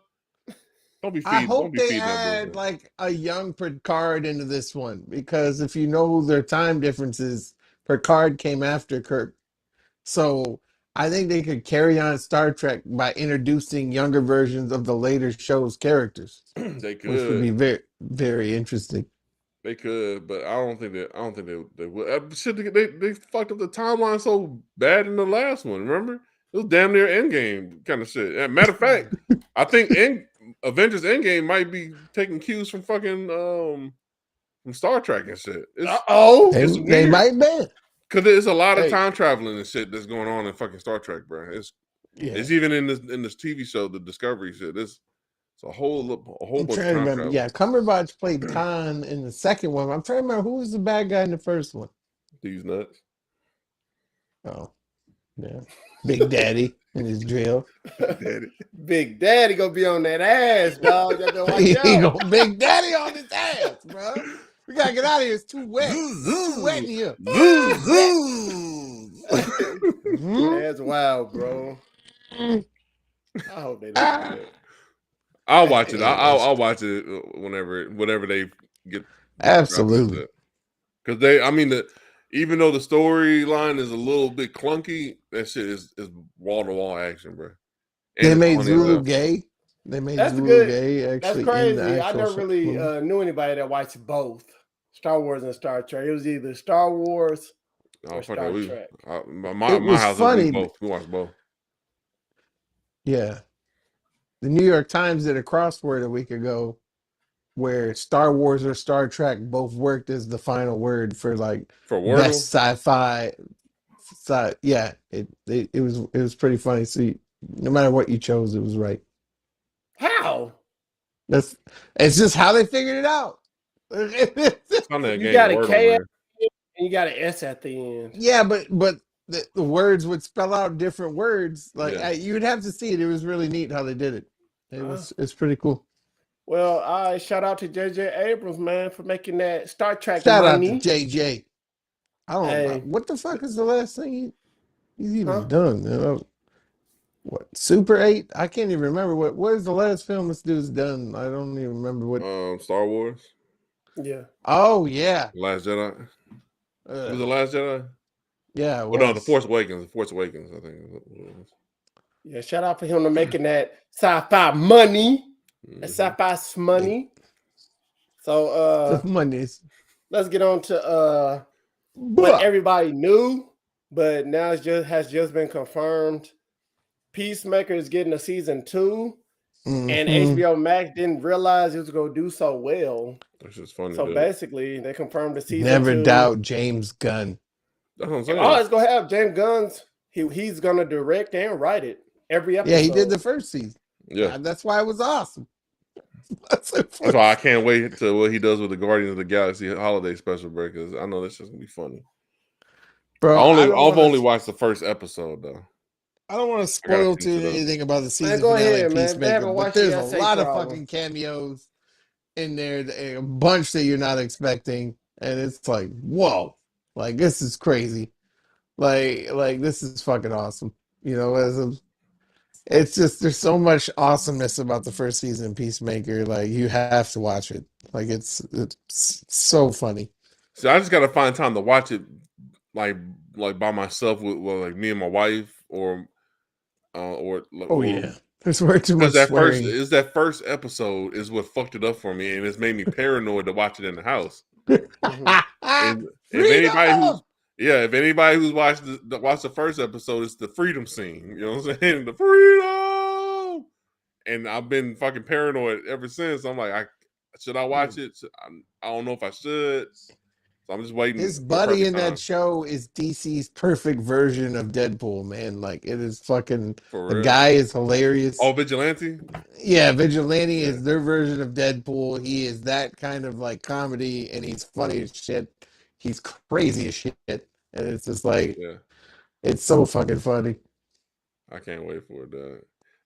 Don't be feeding. I hope they feeding that add bullshit. like a young Picard into this one, because if you know their time differences, Picard came after Kirk. So I think they could carry on Star Trek by introducing younger versions of the later show's characters. They could, which would be very, very interesting. They could, but I don't think they would. Shit, they fucked up the timeline so bad in the last one. Remember, it was damn near Endgame kind of shit. And matter of fact, I think Avengers Endgame might be taking cues from fucking from Star Trek and shit. They might be. Because there's a lot of time traveling and shit that's going on in fucking Star Trek, bro. It's even in this TV show, the Discovery shit. It's a whole bunch of time travel. Yeah, Cumberbatch played Khan in the second one. I'm trying to remember who was the bad guy in the first one. These nuts. Oh, yeah. Big Daddy and his drill. Big Daddy gonna be on that ass, dog. Y'all better watch out. Big Daddy on his ass, bro. We gotta get out of here. It's too wet. It's too wet in here. That's wild, bro. I hope they don't do that. I'll watch it. I'll watch it whenever they get absolutely. Because even though the storyline is a little bit clunky, that shit is wall to wall action, bro. And they made Zulu gay. They made Zulu gay. Actually, that's crazy. I never really knew anybody that watched both Star Wars and Star Trek. It was either Star Wars or Star Trek. My house was both. We watched both. Yeah. The New York Times did a crossword a week ago where Star Wars or Star Trek both worked as the final word for best sci-fi. Yeah, it was pretty funny. So no matter what you chose, it was right. How? It's just how they figured it out. You got a K and you got an S at the end. Yeah, but the words would spell out different words. You'd have to see it. It was really neat how they did it. It's pretty cool. Well, I shout out to J.J. Abrams, man, for making that Star Trek shout money. out to J.J. I don't know what the fuck is the last thing he's even done. What, Super 8? I can't even remember what is the last film this dude's done. I don't even remember what. Star Wars, Yeah. Oh yeah. Last Jedi. It was the Uh, Last Jedi. yeah, it Oh no, the was. Force Awakens. The Force Awakens, I think. Is what it was. Yeah, shout out for him to making that sci-fi money. That Mhm. sci-fi money. So The monies. let's get on to what Blah. everybody knew, but now has just been confirmed. Peacemaker is getting a season 2, and Mhm. HBO Max didn't realize it was gonna do so well. That's just funny, So dude. basically, they confirmed the season Never 2. doubt James Gunn. That's what I'm And saying. it's gonna have James Gunn's. He's gonna direct and write it every episode. Yeah, he did the first season. Yeah, That's why it was awesome. that's why I can't wait to what he does with the Guardians of the Galaxy holiday special break. Because I know this is gonna be funny. Bro, I've only watched the first episode though. I don't want to I gotta spoil finish it up. anything about the season Man, go finale ahead, of man. If they Peacemaker, haven't but watched it, there's a that's a lot of problem. fucking cameos in there, a bunch that you're not expecting, and it's like, whoa, like this is crazy, like this is fucking awesome. You know, it's just there's so much awesomeness about the first season of Peacemaker. Like you have to watch it. Like it's so funny. So I just gotta find time to watch it, like by myself with like me and my wife, or Oh yeah, there's way too much because swearing. that first episode is what fucked it up for me, and it's made me paranoid to watch it in the house. And if anybody who's watched the first episode, it's the freedom scene. You know what I'm saying? The freedom. And I've been fucking paranoid ever since. I'm like, should I watch it? I don't know if I should. So I'm just waiting. His for the buddy perfect in time. that show is DC's perfect version of Deadpool, man. Like it is fucking. For The real. guy is hilarious. Oh, Vigilante. Yeah, Vigilante is their version of Deadpool. He is that kind of like comedy, and he's funny as shit. He's crazy as shit, and it's just like it's so fucking funny. I can't wait for it, dog.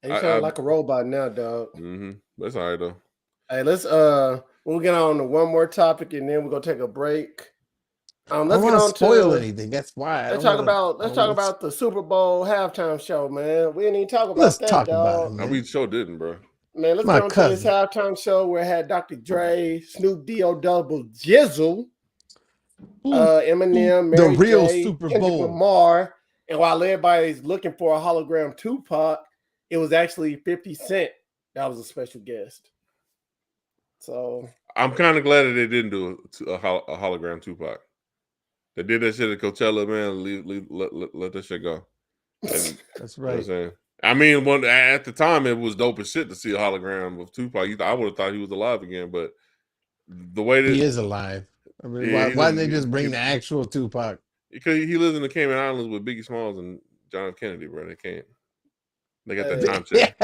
You sound like a robot now, dog. That's all right though. Hey, let's we'll get on to one more topic and then we're gonna take a break. Let's get on spoil anything. That's why. Let's talk about the Super Bowl halftime show, man. We didn't even talk about that, dog. We sure didn't, bro. Man, let's get on to this halftime show where it had Dr. Dre, Snoop D-O Double Jizzle, Eminem, Mary the real J, Super Kendrick Bowl. Lamar, and while everybody's looking for a hologram Tupac, it was actually 50 Cent that was a special guest. So I'm kind of glad that they didn't do a hologram Tupac. They did that shit at Coachella, man. Let that shit go. And, that's right. You know what I'm saying? I mean, at the time, it was dope as shit to see a hologram of Tupac. I would have thought he was alive again, but the way that he is alive. I mean, why didn't they just bring the actual Tupac? Because he lives in the Cayman Islands with Biggie Smalls and John F. Kennedy, bro. They can't. They got that time check.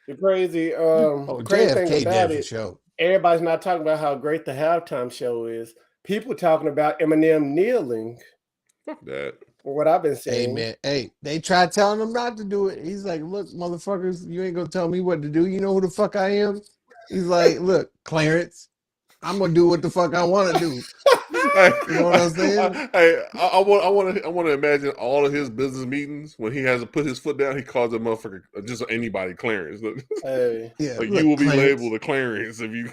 The crazy, crazy thing about it, everybody's not talking about how great the halftime show is. People talking about Eminem kneeling. Fuck that. What I've been saying. Hey, man. Hey, they tried telling him not to do it. He's like, look, motherfuckers, you ain't going to tell me what to do. You know who the fuck I am? He's like, look, Clarence, I'm going to do what the fuck I want to do. You know what I'm saying? Hey, I want to imagine all of his business meetings when he has to put his foot down. He calls a motherfucker just anybody Clarence. Hey, yeah, like you will be labeled a Clarence if you.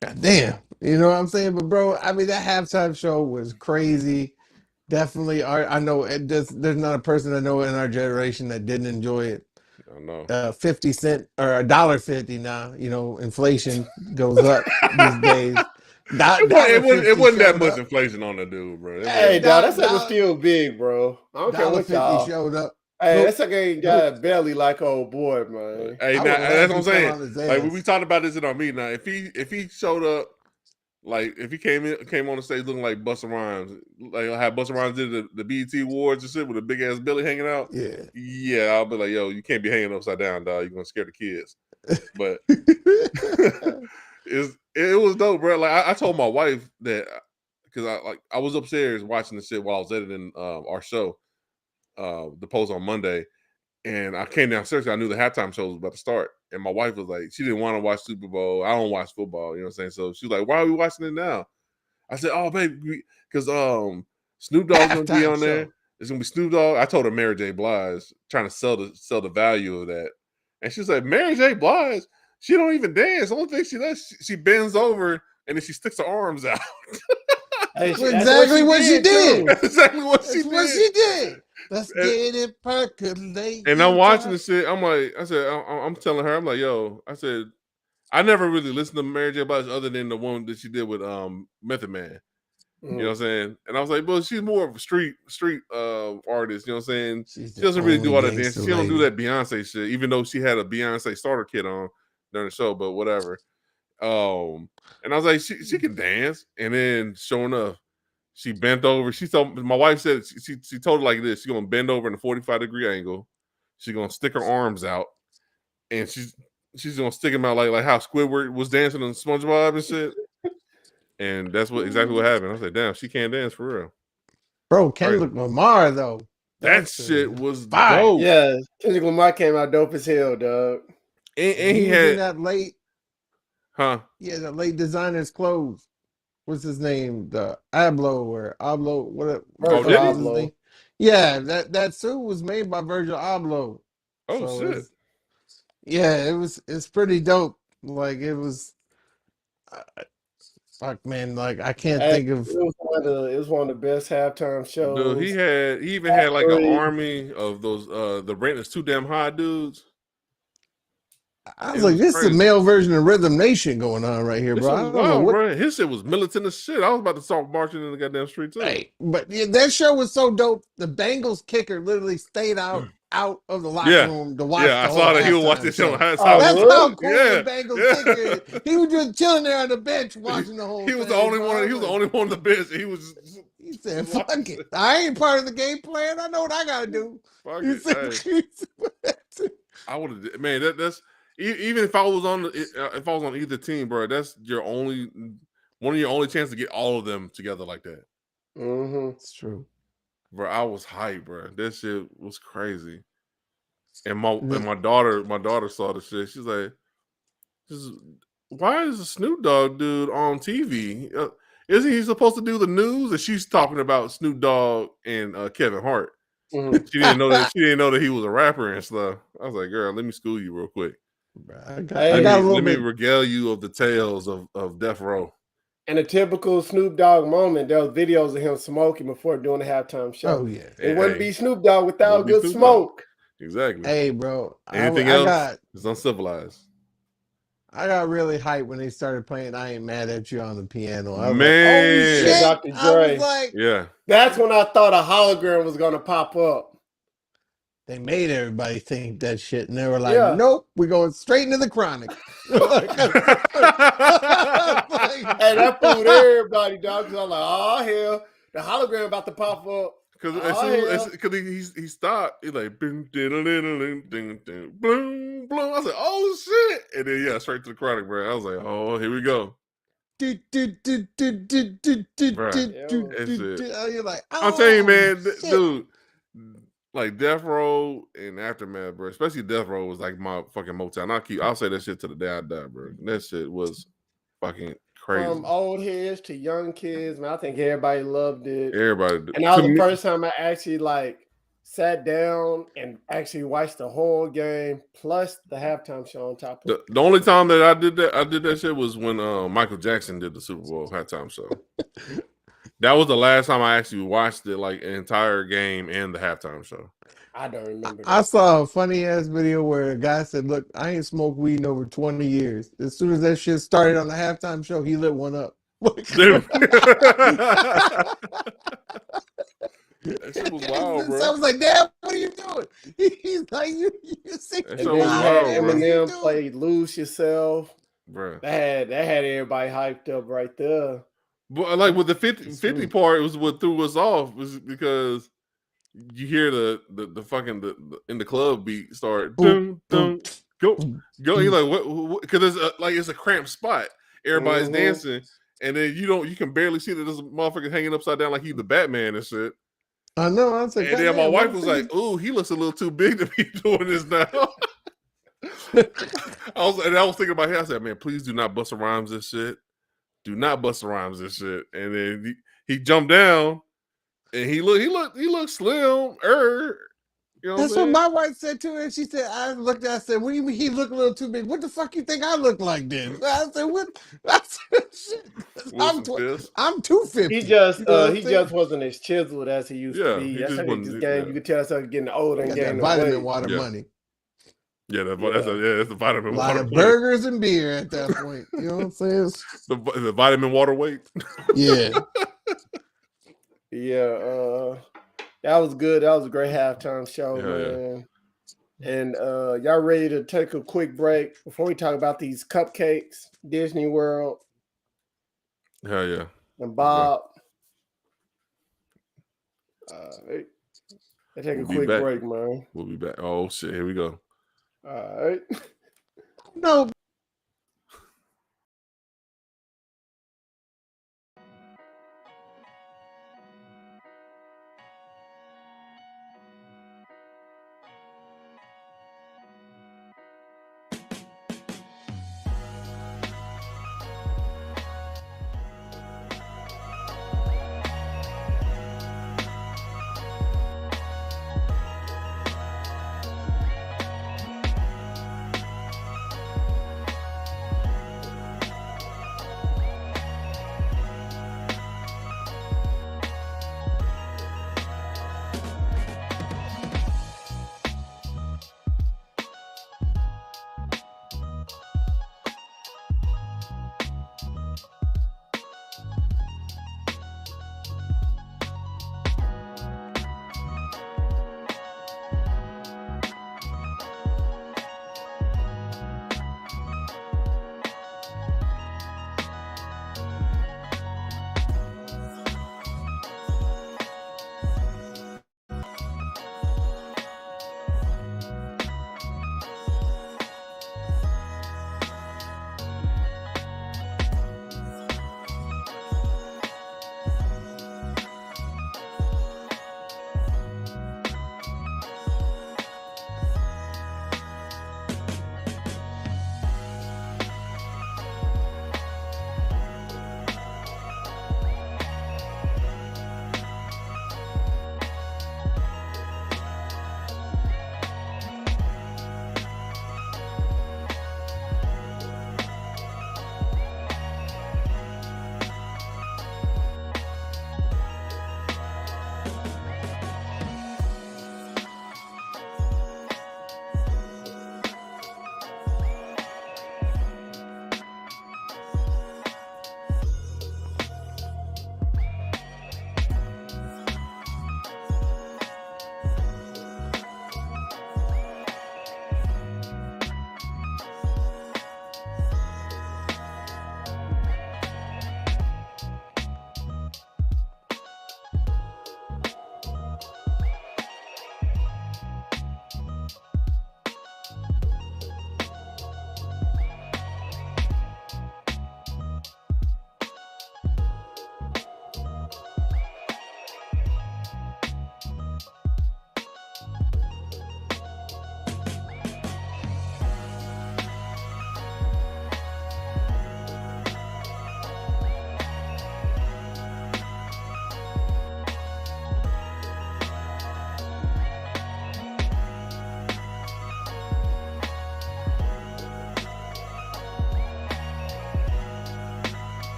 God damn, you know what I'm saying? But bro, I mean that halftime show was crazy. Definitely, I know there's not a person I know in our generation that didn't enjoy it. I know. 50 cent or $1.50 now. You know, inflation goes up these days. It wasn't that much inflation on the dude, bro. Hey, dog, that shit was still big, bro. I don't care what y'all showed up. Hey, that sucker ain't got a belly like old boy, man. Hey, now, that's what I'm saying. Like we talked about this in our meeting. Now, if he showed up, like if he came on the stage looking like Busta Rhymes, like how Busta Rhymes did the BET Awards and shit with a big ass belly hanging out. Yeah, I'll be like, yo, you can't be hanging upside down, dog. You're gonna scare the kids. But it was dope, bro. Like I told my wife that because I was upstairs watching the shit while I was editing our show, the post on Monday, and I came downstairs. I knew the halftime show was about to start, and my wife was like, she didn't want to watch Super Bowl. I don't watch football, you know what I'm saying? So she was like, "Why are we watching it now?" I said, "Oh, baby, because Snoop Dogg's gonna be on there. it's gonna be Snoop Dogg. I told her Mary J. Blige, trying to sell the value of that, and she's like, Mary J. Blige, she don't even dance. The only thing she does, she bends over and then she sticks her arms out. Hey, That's exactly what she did. That's exactly what That's she what did. she did. Let's get it percolating. And I'm watching this shit. I'm like, I said, I'm telling her, I'm like, yo, I said, I never really listened to Mary J. Blige other than the one that she did with Method Man. You know what I'm saying? And I was like, well, she's more of a street artist. You know what I'm saying? She doesn't really do all that dance. She don't do that Beyonce shit, even though she had a Beyonce starter kit on during the show. But whatever. And I was like, she can dance. And then, sure enough, she bent over. She told my wife said she told her like this. She's gonna bend over in a 45-degree angle. She's gonna stick her arms out, and she's gonna stick them out like how Squidward was dancing on SpongeBob and shit. And that's exactly what happened. I was like, damn, she can't dance for real. Bro, Kendrick Lamar though. That shit was fire. dope. Yeah, Kendrick Lamar came out dope as hell, dog. And he was had in that late, Yeah, that late designer's clothes. What's his name? The Abloh, whatever. Virgil Abloh. Yeah, that suit was made by Virgil Abloh. Oh so shit. It's pretty dope. Like it was fuck man, like I can't think of it was one of the best halftime shows. Dude, he even had like an army of those the rent is too damn high dudes. I was like, this is a male version of Rhythm Nation going on right here, bro. I don't know what... bro. His shit was militant as shit. I was about to start marching in the goddamn street too. Hey, but that show was so dope. The Bengals kicker literally stayed out of the locker room to watch. Yeah, I saw that he would watch this show. That's how cool the Bengals kicker is. He was just chilling there on the bench watching the whole. He was the only one. He was the only one on the bench. He said, "Fuck it, I ain't part of the game plan. I know what I gotta do." Fuck it. I would have, man. That's. Even if I was on either team, bro, that's one of your only chance to get all of them together like that. It's true, bro. I was hyped, bro. That shit was crazy. And my daughter saw the shit. She's like, "Why is the Snoop Dogg dude on TV? Isn't he supposed to do the news?" And she's talking about Snoop Dogg and Kevin Hart. She didn't know that. She didn't know that he was a rapper and stuff. I was like, "Girl, let me school you real quick." Let me regale you of the tales of Death Row. And a typical Snoop Dogg moment, there was videos of him smoking before doing the halftime show. Oh yeah. It wouldn't be Snoop Dogg without good smoke. Exactly. Hey, bro. Anything else is uncivilized. I got really hyped when they started playing I Ain't Mad at You on the piano. I was Man. like, oh, shit. Dr. Dre. I was like, yeah. That's when I thought a hologram was going to pop up. They made everybody think that shit, and they were like, nope, we're going straight into the Chronic. Hey, that fooled everybody, dog. Because I'm like, oh, hell, the hologram about to pop up. Because he stopped. He's like, boom, boom, boom. I was like, oh, shit. And then, straight to the Chronic, bro. I was like, oh, here we go. You're like, oh, I'm telling you, man, dude. Like Death Row and Aftermath, bro. Especially Death Row was like my fucking Motown. I'll say that shit to the day I die, bro. That shit was fucking crazy. From old heads to young kids, man, I think everybody loved it. Everybody did. And that was the first time I actually sat down and actually watched the whole game plus the halftime show on top of it. The only time that I did that shit was when Michael Jackson did the Super Bowl halftime show. That was the last time I actually watched it, like an entire game and the halftime show. I don't remember that. I saw a funny ass video where a guy said, "Look, I ain't smoked weed in over 20 years. As soon as that shit started on the halftime show, he lit one up." That shit was wild, bro. So I was like, "Damn, what are you doing?" He's like, "You sick." And then Eminem played "Lose Yourself," bro. That had everybody hyped up right there. But like with the 50 part, it was what threw us off was because you hear the in the club beat start go. You're like what? Because it's a cramped spot. Everybody's dancing, and then you can barely see that there's a motherfucker hanging upside down like he's the Batman and shit. I know. I was like, and then my wife was like, "Ooh, he looks a little too big to be doing this now." I was thinking about him. I said, "Man, please do not Busta Rhymes this shit. Do not Busta Rhymes this shit." And then he jumped down, And he looked slim. You know That's what I'm what saying? my wife said to her. And she said, I looked at her, I said, what do you mean he looked a little too big? What the fuck you think I look like then? I said, what? I said, shit. Wilson Fisk. I'm 250. He You know what I'm he saying? just wasn't as chiseled as he used to Yeah, be. he That's just how he wasn't. just gained. You could tell that's how he's getting older and Got that gaining vitamin weight. water Yeah. money. Yeah, that's the A vitamin lot water of weight. burgers and beer at that point. You know what I'm saying? The vitamin water weight. Yeah. Yeah, that was good. That was a great halftime show, Hell yeah. man. And y'all ready to take a quick break before we talk about these cupcakes, Disney World, Hell yeah. and Bob? Let's take a quick break, man. We'll be back. Oh shit, here we go. All right. No.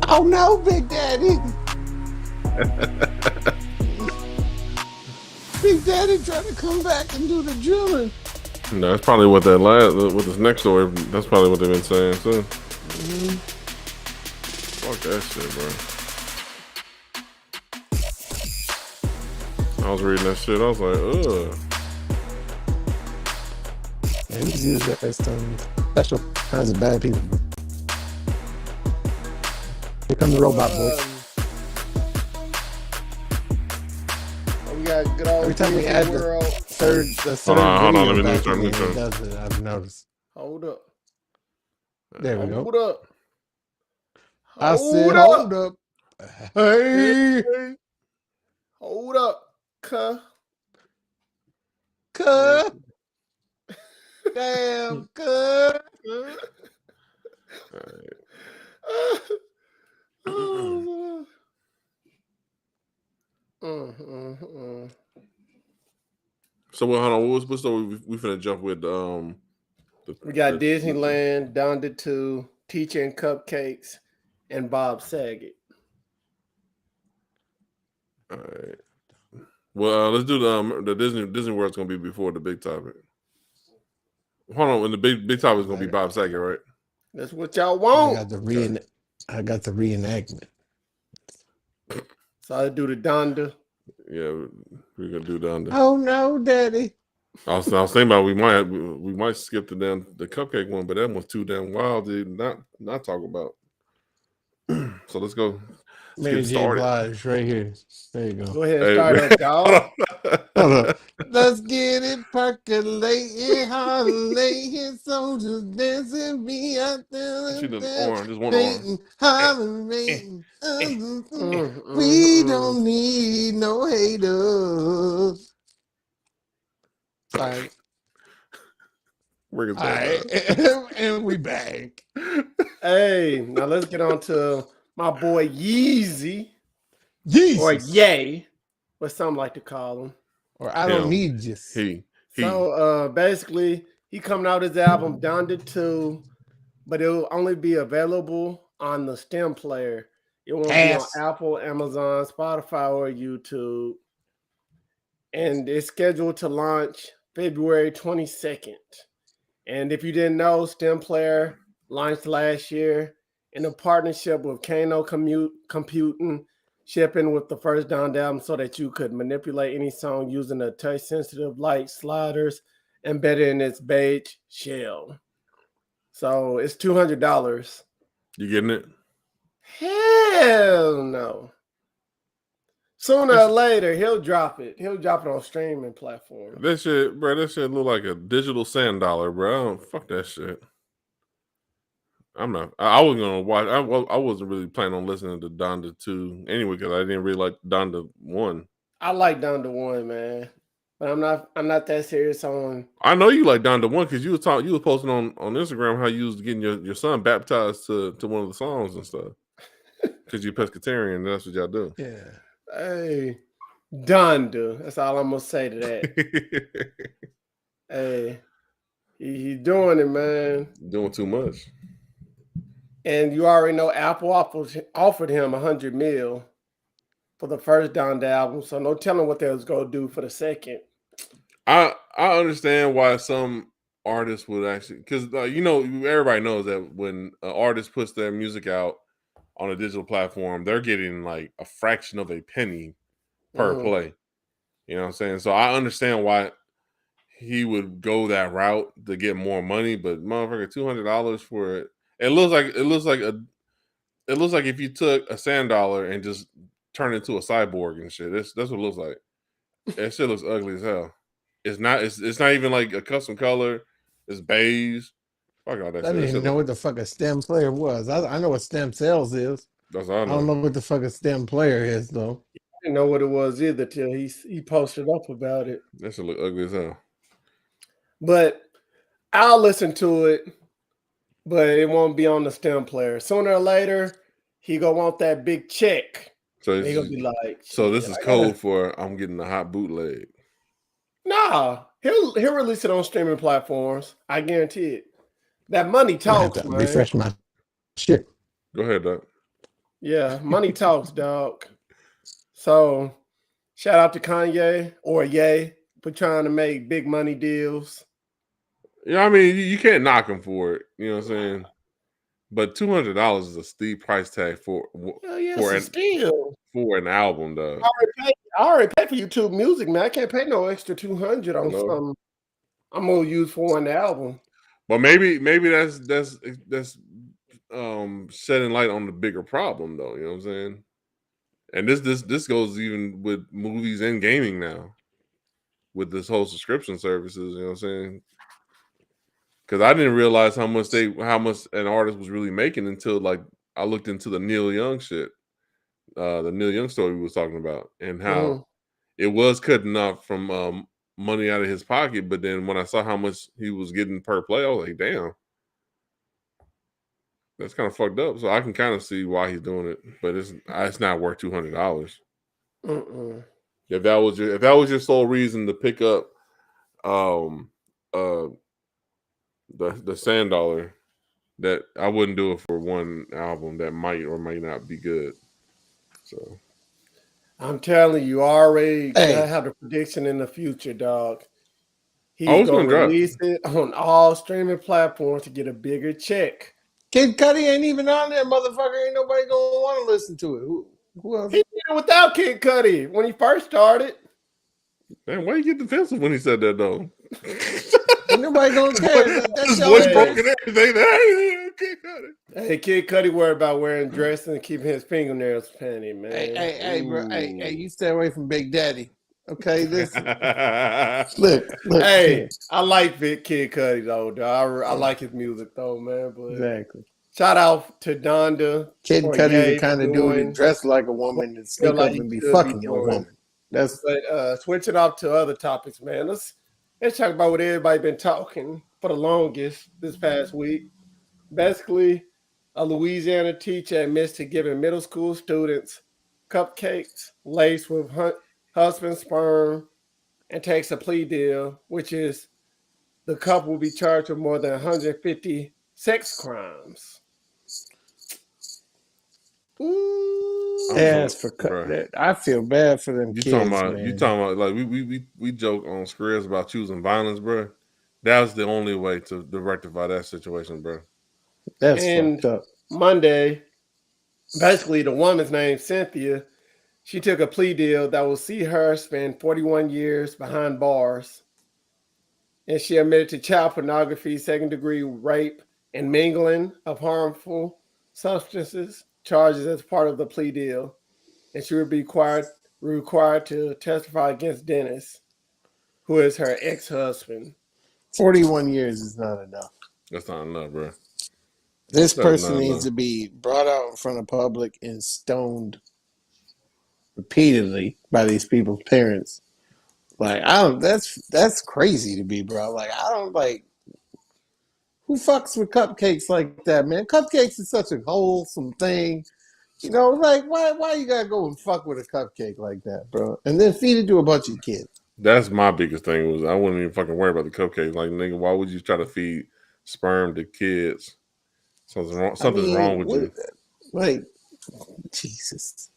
Oh no, Big Daddy. Big Daddy trying to come back and do the drilling. No, that's probably what with this next story. That's probably what they've been saying too. Fuck that shit, bro. I was reading that shit. I was like, ugh. Yeah, he's used that as some special kinds of bad people. Here come the robot boy. We got good old Every time we add the third Hold on, let me video turn. back in, it does it, I've noticed. Hold up. There we go. Hold up. I said, hold up. Hey. Hold up. Cuh. Damn, cuh. So hold on, what's the we finna jump with we got Disneyland, Donda 2, Teacher and Cupcakes, and Bob Saget. All right. Well, let's do the Disney World's gonna be before the big topic. Hold on, when the big topic is gonna be Bob Saget, right? That's what y'all want. I got the reenactment. So I do the Donda. Yeah, we're gonna do Donda. Oh no, Daddy. I was thinking about we might skip the cupcake one, but that one's too damn wild to not talk about. So let's go. Mary J. Blige right here. There you go. Go ahead and start up, dog. Hold up. Let's get it percolating, hollering, soldiers dancing, me out there. She does orange, just one orange. Hollering. We don't need no haters. Sorry. Bring us All right. And we back. Hey, now let's get on to my boy Yeezy. Jesus. Or Ye, what some like to call him. Or I don't need you. So basically, he coming out his album Donda 2, but it'll only be available on the STEM player. It won't be on Apple, Amazon, Spotify, or YouTube. And it's scheduled to launch February 22nd. And if you didn't know, STEM player launched last year in a partnership with Kano Computing, shipping with the first Donda album so that you could manipulate any song using the touch-sensitive light sliders embedded in its beige shell. So it's $200. You getting it? Hell no. Sooner or later, he'll drop it. He'll drop it on streaming platforms. That shit, bro, that shit look like a digital sand dollar, bro. Fuck that shit. I'm not. I wasn't gonna watch. I wasn't really planning on listening to Donda 2 anyway because I didn't really like Donda 1. I like Donda 1, man, but I'm not that serious on. I know you like Donda 1 because you was posting on Instagram how you was getting your son baptized to one of the songs and stuff. Because you're pescatarian, and that's what y'all do. Yeah. Hey, Donda. That's all I'm gonna say to that. Hey, he's doing it, man. Doing too much. And you already know Apple offered him $100 million for the first Donda album, so no telling what they was gonna do for the second. I understand why some artists would actually, because everybody knows that when an artist puts their music out on a digital platform, they're getting like a fraction of a penny per play. You know what I'm saying? So I understand why he would go that route to get more money, but motherfucker, $200 for it. It looks like if you took a sand dollar and just turned it into a cyborg and shit. That's what it looks like. That shit looks ugly as hell. It's not even like a custom color. It's beige. Fuck all that shit. I didn't even know what the fuck a STEM player was. I know what STEM cells is. That's all I know. I don't know what the fuck a STEM player is though. I didn't know what it was either till he posted up about it. That shit look ugly as hell. But I'll listen to it. But it won't be on the STEM player. Sooner or later, he gonna want that big check. So he gonna be like, so this is code for I'm getting a hot bootleg. Nah, he'll release it on streaming platforms. I guarantee it. That money talks, man. Refresh my shit. Go ahead, Doc. Yeah, money talks, dog. So shout out to Kanye or Ye for trying to make big money deals. Yeah, I mean, you can't knock him for it. You know what I'm saying? But $200 is a steep price tag Hell yeah, for so an still. for an album, though. I already paid for YouTube Music, man. I can't pay no extra 200 on No. something I'm gonna use for one album. But maybe that's shedding light on the bigger problem, though. You know what I'm saying? And this goes even with movies and gaming now, with this whole subscription services. You know what I'm saying? Because I didn't realize how much an artist was really making until like I looked into the Neil Young shit, the Neil Young story we was talking about, and how it was cutting off from money out of his pocket. But then when I saw how much he was getting per play, I was like, damn, that's kind of fucked up. So I can kind of see why he's doing it, but it's not worth $200. If that was your sole reason to pick up the Sand Dollar, that I wouldn't do it for one album that might or might not be good. So I'm telling you, already I have the prediction in the future, dog. He's gonna release it on all streaming platforms to get a bigger check. Kid Cudi ain't even on there, motherfucker. Ain't nobody gonna want to listen to it. Who else? He did it without Kid Cudi when he first started. Man, why you get defensive when he said that though? Ain't nobody gonna care. His voice broke and everything. Hey, Kid Cudi worried about wearing dresses and keeping his fingernails painted, man. Hey, bro. Hey, you stay away from Big Daddy. Okay, listen. look. Hey, I like Kid Cudi though. I like his music though, man. But exactly. Shout out to Donda. Kid Cudi, the kind of dude that dressed like a woman and sneak up and be fucking your woman. But switching off to other topics, man. Let's talk about what everybody been talking for the longest this past week. Basically, a Louisiana teacher admits to giving middle school students cupcakes laced with husband sperm and takes a plea deal, which is the couple will be charged with more than 150 sex crimes. Yes, I feel bad for them kids. You talking about like we joke on Squares about choosing violence, bro. That was the only way to rectify that situation, bro. That's fucked up. Monday, basically the woman's name Cynthia. She took a plea deal that will see her spend 41 years behind bars. And she admitted to child pornography, second-degree rape, and mingling of harmful substances charges as part of the plea deal. And she would be required to testify against Dennis, who is her ex-husband. 41 years is not enough. That's not enough, bro. This person needs to be brought out in front of public and stoned repeatedly by these people's parents. Like, that's crazy to me, bro. Like, I don't like, who fucks with cupcakes like that, man? Cupcakes is such a wholesome thing. You know, like, why you gotta go and fuck with a cupcake like that, bro? And then feed it to a bunch of kids. That's my biggest thing was I wouldn't even fucking worry about the cupcakes. Like, nigga, why would you try to feed sperm to kids? Something's wrong with you. Like, Jesus.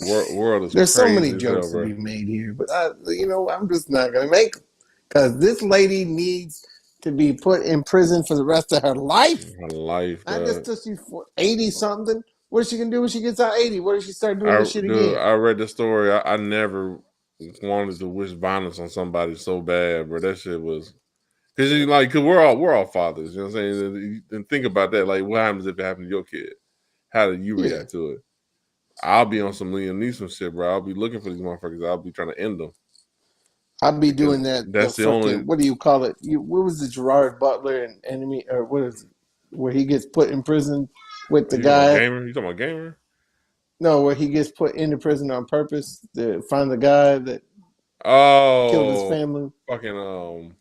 World is there's so many crazy jokes to be made here, but I'm just not gonna make them because this lady needs to be put in prison for the rest of her life. Not just till she's 80 something. What is she gonna do when she gets out 80? What if she start doing this shit again? I read the story. I never wanted to wish violence on somebody so bad, but that shit was because we're all fathers. You know what I'm saying? And think about that. Like, what happens if it happened to your kid? How do you react to it? I'll be on some Liam Neeson shit, bro. I'll be looking for these motherfuckers. I'll be trying to end them. I'll be doing that. That's the only. What do you call it? What was the Gerard Butler and Enemy, or what is it? Where he gets put in prison with the guy? You talking about Gamer? No, where he gets put into prison on purpose to find the guy that killed his family. Fucking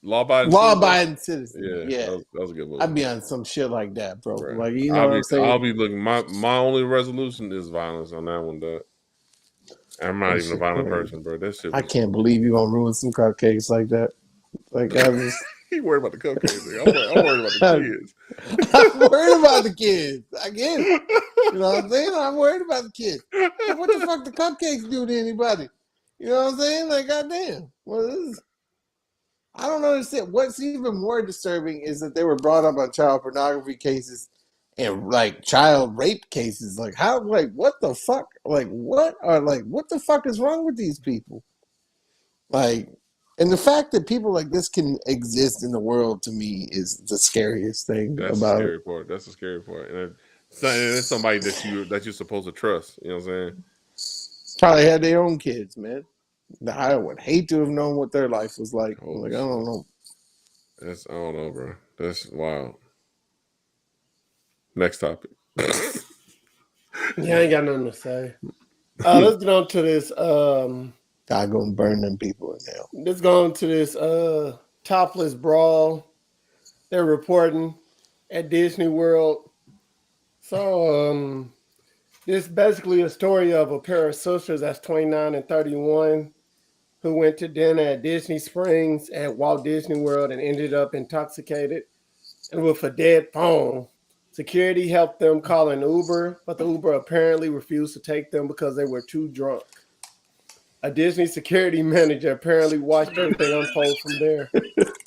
law-abiding citizen. Yeah. That was a good movie. I'd be on some shit like that, bro. Right. Like, you know what I'm saying? I'll be looking. My only resolution is violence on that one, dog. I'm not even a violent person, bro. That shit. I can't believe you're gonna ruin some cupcakes like that. Like, I was. He worried about the cupcakes. I'm worried about the kids. I'm worried about the kids. I get it. You know what I'm saying? I'm worried about the kids. Like, what the fuck the cupcakes do to anybody? You know what I'm saying? Like, goddamn. Well, this is, I don't understand. What's even more disturbing is that they were brought up on child pornography cases and like child rape cases. Like, how? Like, what the fuck? Like, what the fuck is wrong with these people? Like, and the fact that people like this can exist in the world to me is the scariest thing That's about the scary it. part. That's the scary part. And it's somebody that you're supposed to trust. You know what I'm saying? Probably had their own kids, man. I would hate to have known what their life was like. Holy Like, I don't know. I don't know, bro. That's wild. Next topic. Yeah, I ain't got nothing to say. Let's get on to this. God gonna burn them people in hell. Let's go on to this topless brawl. They're reporting at Disney World. So this is basically a story of a pair of sisters that's 29 and 31 who went to dinner at Disney Springs at Walt Disney World and ended up intoxicated and with a dead phone. Security helped them call an Uber, but the Uber apparently refused to take them because they were too drunk. A Disney security manager apparently watched everything unfold from there.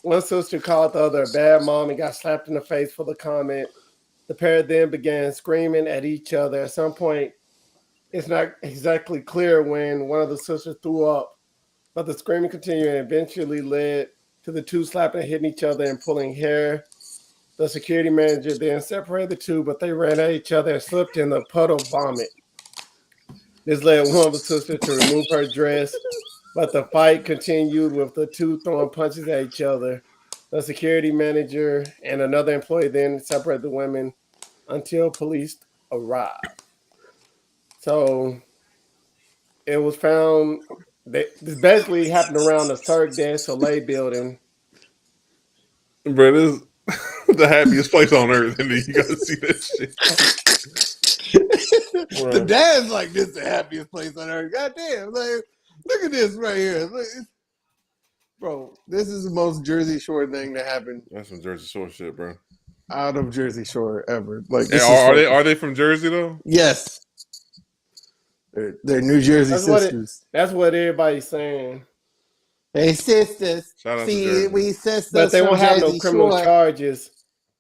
One sister called the other a bad mom and got slapped in the face for the comment. The pair then began screaming at each other. At some point, it's not exactly clear when one of the sisters threw up, but the screaming continued and eventually led to the two slapping and hitting each other and pulling hair. The security manager then separated the two, but they ran at each other and slipped in the puddle of vomit. This led one of the sisters to remove her dress, but the fight continued with the two throwing punches at each other. The security manager and another employee then separated the women until police arrived. So it was found that this basically happened around the Cirque du Soleil building. Bro, this is the happiest place on earth, and then you gotta see that shit. The dad's like, this is the happiest place on earth. Goddamn. Like, look at this right here. Look, bro, this is the most Jersey Shore thing to happen. That's some Jersey Shore shit, bro. Out of Jersey Shore ever. Like, Hey, are they from Jersey though? Yes. They're New Jersey sisters. That's what everybody's saying. Hey, sisters. Shout out to See, Jersey. we sisters. But they won't have no Jersey criminal Shore. charges.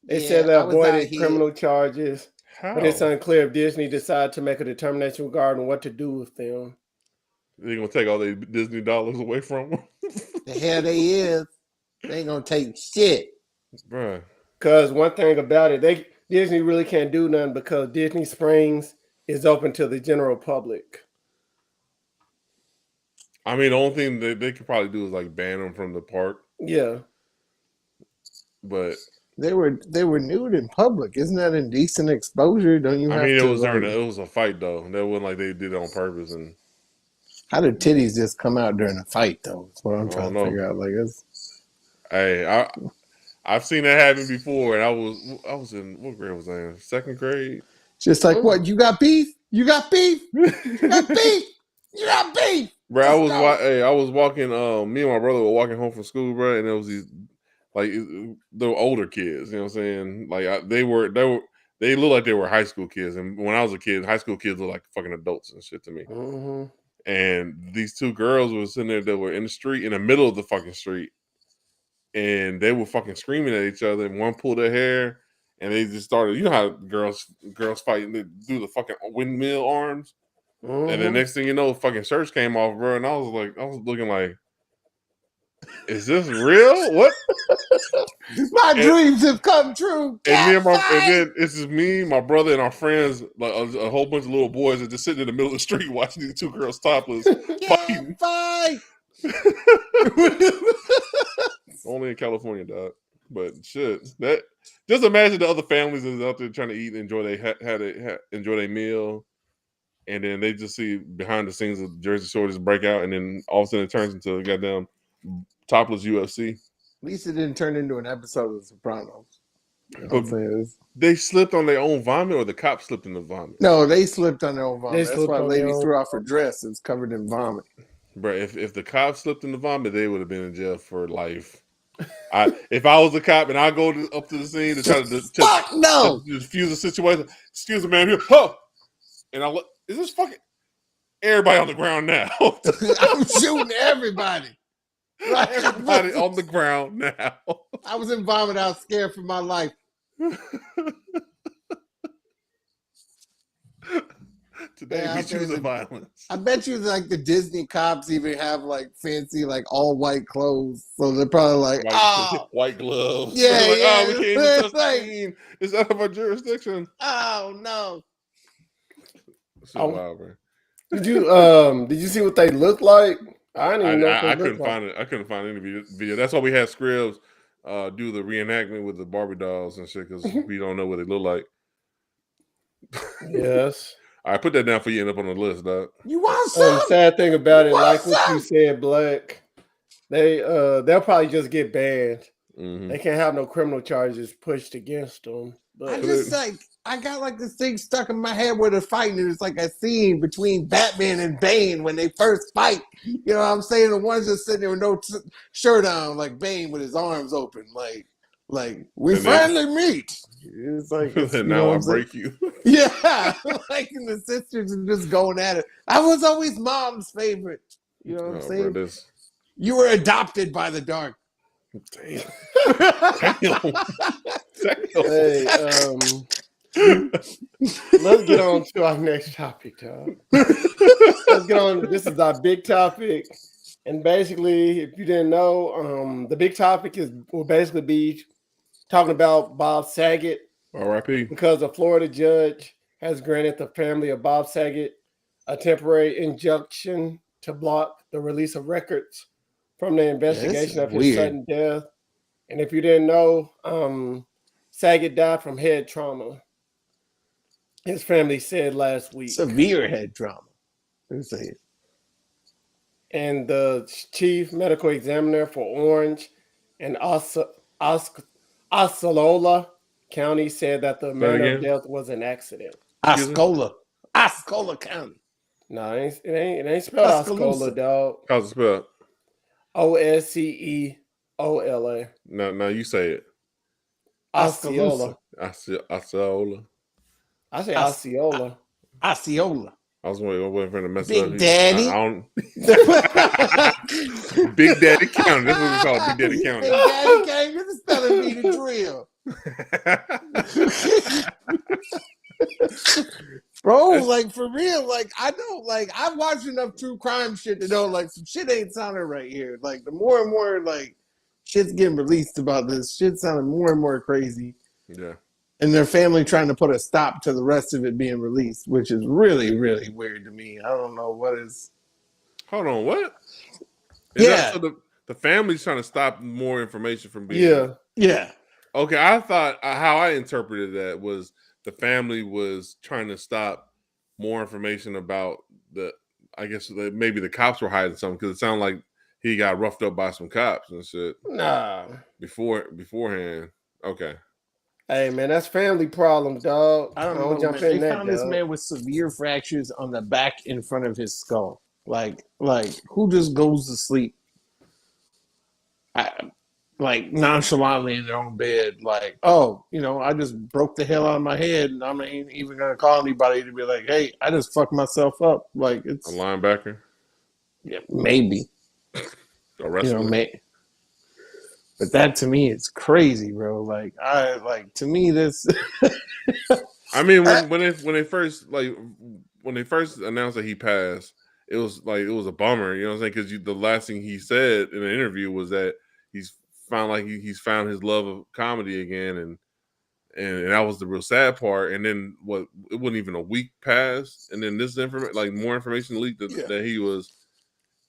They said they I was out avoided here. criminal charges. How? But it's unclear if Disney decided to make a determination regarding what to do with them. They gonna take all the Disney dollars away from them? The hell they is. They ain't gonna take shit. Bruh. Because one thing about it, Disney really can't do nothing because Disney Springs is open to the general public. I mean, the only thing they could probably do is like ban them from the park. Yeah. But They were nude in public. Isn't that indecent exposure? Don't you have to? It was a fight though. That wasn't like they did it on purpose. And how did titties just come out during a fight though? That's what I'm trying to figure out. Like, hey, I've seen that happen before, and I was in what grade was I in? Second grade. Just like, what? You got beef? You got beef? You got beef? You got beef? Bro, I was walking. Me and my brother were walking home from school, bro, and there was these like the older kids. You know what I'm saying? Like they looked like they were high school kids, and when I was a kid, high school kids look like fucking adults and shit to me. Mm-hmm. And these two girls were sitting there that were in the street, in the middle of the fucking street, and they were fucking screaming at each other. And one pulled their hair, and they just started. You know how girls fight, they do the fucking windmill arms. Mm-hmm. And the next thing you know, fucking shirts came off, bro. And I was looking like, is this real? What? My dreams have come true. And then it's just me, my brother, and our friends, like a whole bunch of little boys that just sitting in the middle of the street watching these two girls topless fighting. Fight. Only in California, dog. But shit, that just imagine the other families that's out there trying to eat and enjoy their meal. And then they just see behind the scenes of Jersey Shore just break out, and then all of a sudden it turns into a goddamn topless UFC. At least it didn't turn into an episode of The Sopranos. But they slipped on their own vomit, or the cops slipped in the vomit? No, they slipped on their own vomit. That's why lady threw off her dress. It's covered in vomit. Bro, if the cops slipped in the vomit, they would have been in jail for life. If I was a cop and I go up to the scene to try to defuse the situation, excuse me, man, here, huh? And I look, is this fucking everybody on the ground now? I'm shooting everybody. Like, everybody on the ground now. I was in vomit. I was scared for my life. Today we choose violence. I bet you like the Disney cops even have like fancy like all white clothes, so they're probably like white gloves. Yeah, like, yeah. we can't even touch the scene. It's out of our jurisdiction. Oh no! Wild, man. Did you see what they look like? I didn't even know. I couldn't find it. I couldn't find any video. That's why we had Scribs do the reenactment with the Barbie dolls and shit because we don't know what they look like. Yes. I put that down for you. End up on the list, dog. You want some? Sad thing about it, like what you said, Black. They'll probably just get banned. Mm-hmm. They can't have no criminal charges pushed against them. But I got like this thing stuck in my head where they're fighting. And it's like a scene between Batman and Bane when they first fight. You know what I'm saying? The one's just sitting there with no shirt on, like Bane with his arms open, like we finally meet. It's like now I break you. Yeah, like and the sisters are just going at it. I was always mom's favorite. You know what I'm saying? Bro, you were adopted by the dark. Damn. Hey, let's get on to our next topic, Tom. Let's get on. This is our big topic, and basically, if you didn't know, the big topic will basically be talking about Bob Saget. R.I.P. Because a Florida judge has granted the family of Bob Saget a temporary injunction to block the release of records from the investigation of his sudden death. And if you didn't know, Saget died from head trauma. His family said last week. Severe head trauma. And the chief medical examiner for Orange and Osceola County said that the manner of death was an accident. Osceola County. No, it ain't spelled Osceola, dog. How's it spelled? Osceola. No, you say it. Osceola. Osceola. I say Osceola. Osceola. I was waiting for him to mess Big up. Daddy. Big Daddy County. That's what we call it, Big Daddy County. Big Daddy County. This is spelling bee the drill. Bro, like for real, like I know, like I've watched enough true crime shit to know like some shit ain't sounding right here. Like the more and more like shit's getting released about this, shit sounding more and more crazy. Yeah. And their family trying to put a stop to the rest of it being released, which is really, really weird to me. I don't know what is. Hold on, what? So the family's trying to stop more information from being. Yeah. Okay, I thought how I interpreted that was the family was trying to stop more information about maybe the cops were hiding something because it sounded like he got roughed up by some cops and shit. Nah. Beforehand. Okay. Hey man, that's family problems, dog. I don't know. Jump in they found this man with severe fractures on the back in front of his skull. Like who just goes to sleep? Like nonchalantly in their own bed, like, oh, I just broke the hell out of my head, and I'm not even gonna call anybody to be like, hey, I just fucked myself up. Like it's a linebacker. Yeah, maybe. A wrestler. But that to me is crazy, bro. Like to me this. I mean, when they first announced that he passed, it was a bummer, you know what I'm saying? Because the last thing he said in an interview was that he's he's found his love of comedy again, and that was the real sad part. And then it wasn't even a week passed, and then this more information leaked that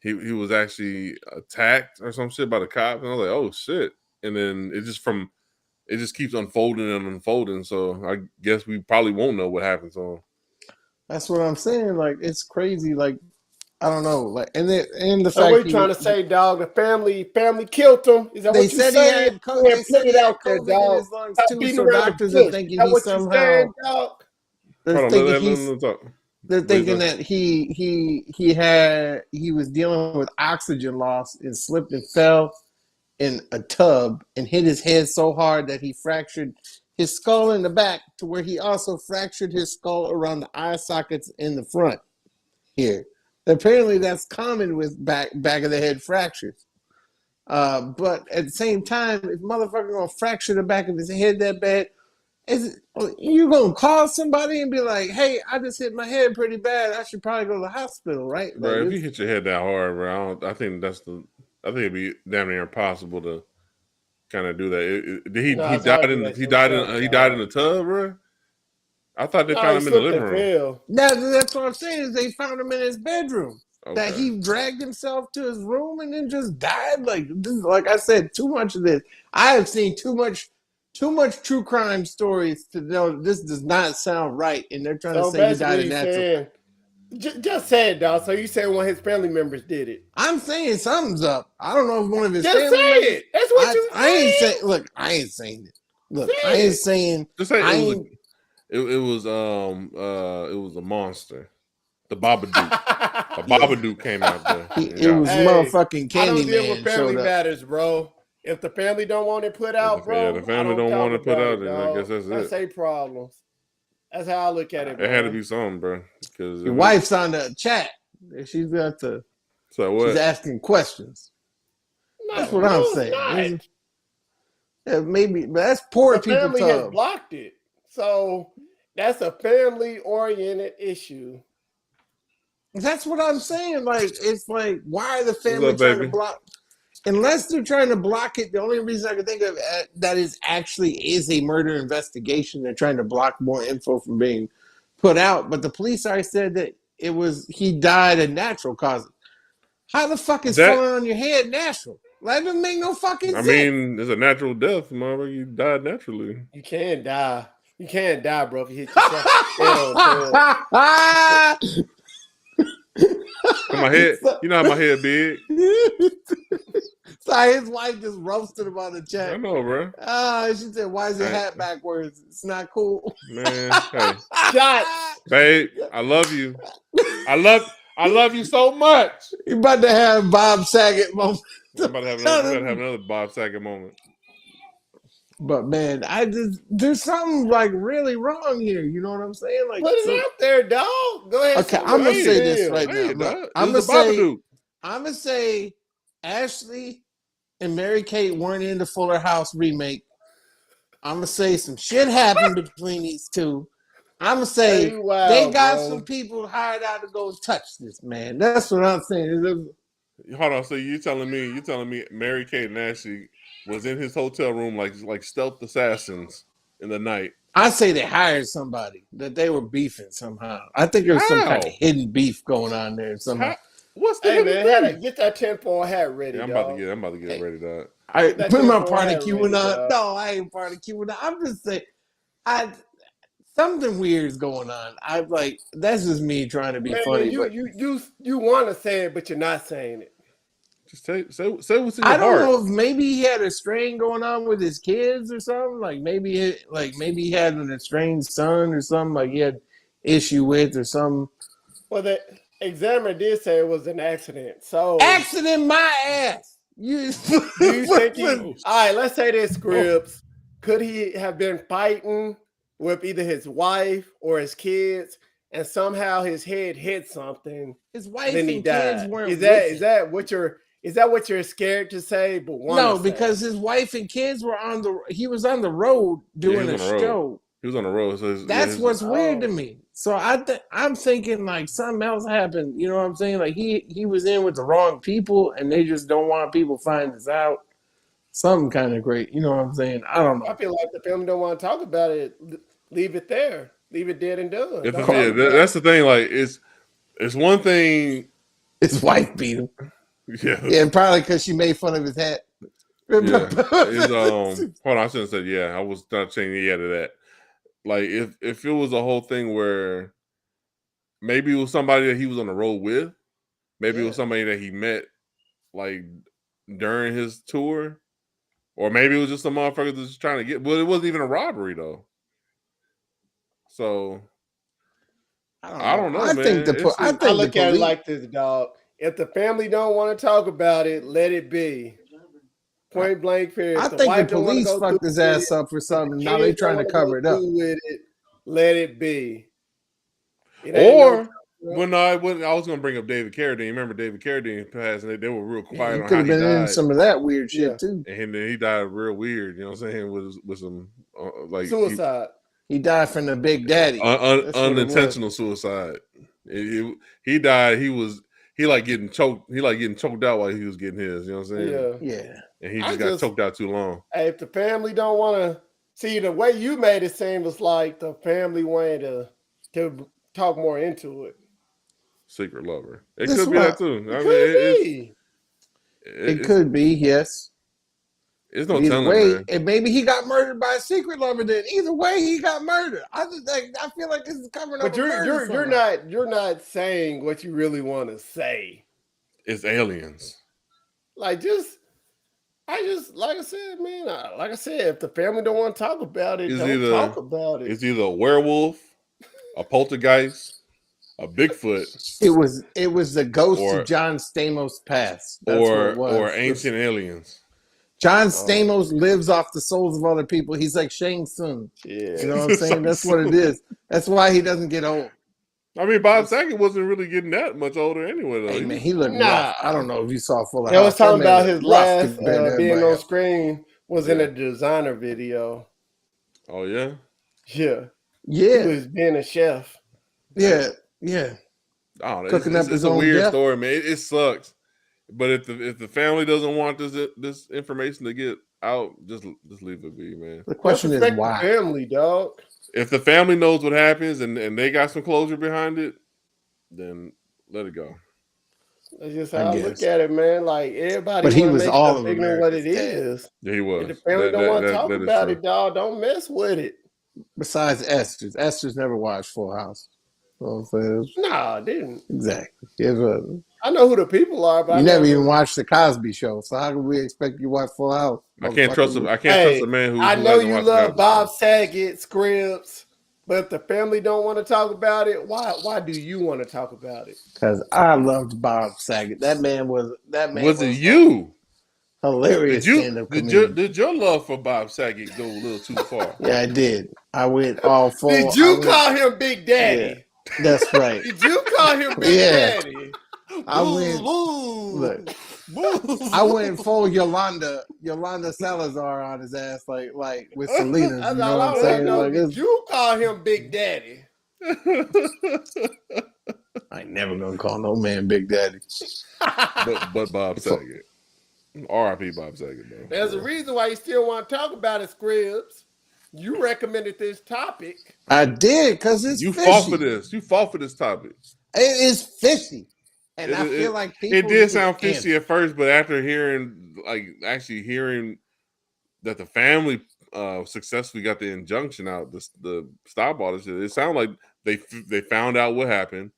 he was actually attacked or some shit by the cops, and I was like, oh shit. And then it just keeps unfolding and unfolding. So I guess we probably won't know what happens to him. That's what I'm saying. Like it's crazy. Like I don't know. Like and the so fact we're trying to say, dog, the family killed him. Is that what you saying? They said he had COVID in his lungs too. So doctors are thinking he somehow. They're thinking that he was dealing with oxygen loss and slipped and fell in a tub and hit his head so hard that he fractured his skull in the back, to where he also fractured his skull around the eye sockets in the front here. Apparently, that's common with back of the head fractures. But at the same time, if motherfucker gonna fracture the back of his head that bad, you gonna call somebody and be like, "Hey, I just hit my head pretty bad. I should probably go to the hospital, right?" Bro, Like, if you hit your head that hard, bro, I think it'd be damn near impossible to kind of do that. He died in the tub, bro. I thought they found him in the living room. That's what I'm saying. Is they found him in his bedroom. Okay. That he dragged himself to his room and then just died. Like I said, too much of this. I have seen too much true crime stories to know this does not sound right. And they're trying to say he died in natural. Just say it, dog. So you say one of his family members did it. I'm saying something's up. I don't know if one of his just family say members. It. That's what you I ain't saying. Look, I ain't saying it. Look, say I ain't saying. Just say it was a monster. The Babadook. A Babadook came out there. It was motherfucking Candyman. I don't deal with family matters, bro. If the family don't want it put out, bro. Yeah, the family don't want it put out, then I guess that's it. That's their problems. That's how I look at it, bro. It had to be something, bro. Because your wife's on the chat. She's got to. So what? She's asking questions. No, that's what I'm saying. Yeah, maybe, but that's poor people. The family has blocked it, so that's a family-oriented issue. That's what I'm saying. Like, it's like, why are the family trying to block? Unless they're trying to block it, the only reason I can think of that is a murder investigation. They're trying to block more info from being put out. But the police already said that he died of natural causes. How the fuck is falling on your head natural? That doesn't make no fucking sense. I mean, it's a natural death, mother. You died naturally. You can't die. You can't die, bro, if you hit yourself head on my head, you know how my head big. Sorry, his wife just roasted him on the chat. I know, bro. She said, "Why is your hat backwards? It's not cool." Man, hey, shots, babe. I love you. I love you so much. You about to have Bob Saget moment. I'm about to have another Bob Saget moment. But man, there's something like really wrong here. You know what I'm saying? Like, put it out there, dog. Go ahead. Okay, I'm gonna say this right now. I'm gonna say Ashley and Mary Kate weren't in the Fuller House remake. I'm gonna say some shit happened between these two. I'm gonna say they got some people hired out to go touch this, man. That's what I'm saying. Hold on. So you're telling me Mary Kate and Ashley was in his hotel room like stealth assassins in the night? I say they hired somebody, that they were beefing somehow. I think there's some kind of hidden beef going on there somehow. What's the man? Get that tinfoil hat ready. Yeah, I'm about to get ready, dog. I put my part of QAnon. No, I ain't part of QAnon. I'm just saying, something weird's going on. I'm like, that's just me trying to be funny. You want to say it, but you're not saying it. Just say what's in your heart. I don't know if maybe he had a strain going on with his kids or something. Like maybe he had an estranged son or something. Like he had issue with or something. Well, the examiner did say it was an accident. So accident, my ass. You think all right? Let's say this, Scribs. Could he have been fighting with either his wife or his kids, and somehow his head hit something? His wife and kids weren't. Is that what you're scared to say? But no, because his wife and kids were he was on the road doing a show. He was on the road. So that's what's weird to me. So I'm thinking like something else happened. You know what I'm saying? Like he was in with the wrong people, and they just don't want people to find this out. Something kind of great. You know what I'm saying? I don't know. I feel like the family don't want to talk about it. Leave it there. Leave it dead and done. That's the thing. Like it's one thing. His wife beat him. Yeah, and probably because she made fun of his hat. Yeah. Hold on, I shouldn't have said yeah. I was not saying yeah to that. Like if it was a whole thing where maybe it was somebody that he was on the road with, maybe it was somebody that he met like during his tour, or maybe it was just some motherfucker that's trying to get. Well, it wasn't even a robbery though. So I don't know. I man. I look at it like this, dog. If the family don't want to talk about it, let it be. Point blank period. I If the think the wife don't want to police go through fucked his with ass it, up for if something. the Now they kids don't trying to want to go cover it up. through with it, let it be. It ain't no. Or when I was gonna bring up David Carradine. Remember David Carradine passed, and they were real Yeah, quiet he on could how have he been in died. some of that weird shit Yeah. too. And then he died real weird. You know what I'm saying? With some like Suicide. He died from the Big Daddy. That's what it unintentional suicide. He died. He like getting choked. He like getting choked out while he was getting his. You know what I'm saying? Yeah. Yeah. And he just got choked out too long. Hey, if the family don't want to see the way you made it seem was like the family wanted to talk more into it. Secret lover. It That's could be why- that too. It I could mean, be. It could be, yes. It's no Either telling, way, man. and maybe he got murdered by a secret lover. Then either way, he got murdered. I feel like this is covering up. But you're not saying what you really want to say. It's aliens. Like like I said, man. Like I said, if the family don't want to talk about it, don't talk about it. It's either a werewolf, a poltergeist, a Bigfoot. It was the ghost of John Stamos' past. That's what it was. Or ancient aliens. John Stamos lives off the souls of other people. He's like Shang Tsung. Yeah. You know what I'm saying? That's what it is. That's why he doesn't get old. I mean, Bob Saget wasn't really getting that much older anyway, though. Hey, man, he looked rough. I don't know if you saw Full House. I was talking about his last being being on screen was in a designer video. Oh, yeah? Yeah. Yeah. He was being a chef. Yeah. Yeah. Oh, Cooking up his a own weird death. story, man. It sucks. But if the family doesn't want this information to get out, just leave it be, man. The question is why. The family, dog. If the family knows what happens and they got some closure behind it, then let it go. That's just how I look at it, man. Like everybody, but he was all of ignorant what it is. Yeah, he was. If the family don't want to talk about it, dog, don't mess with it. Besides Esther's never watched Full House. So nah, I didn't. Exactly. I know who the people are, but you never even watched the Cosby Show. So how can we expect you to watch Full House? I can't trust him. I can't trust a man who. I know you love Bob Saget scripts, but if the family don't want to talk about it, why do you want to talk about it? Because I loved Bob Saget. That man was it you? Hilarious. Did your love for Bob Saget go a little too far? Yeah, I did. I went all full. Did you call him Big Daddy? Yeah, that's right. Did you call him Big Daddy? I went full Yolanda Salazar on his ass, like with Salinas. You know what I'm saying? Did you call him Big Daddy? I ain't never gonna call no man Big Daddy. but Bob Saget. R.I.P. Bob Saget, though. There's a reason why you still want to talk about it, Scribs. You recommended this topic. I did, because it's fishy. Fought for this. You fought for this topic. It is fishy. And I feel like people... It did sound fishy at first, but after hearing that the family successfully got the injunction out, the stop all this shit, it sounded like they found out what happened.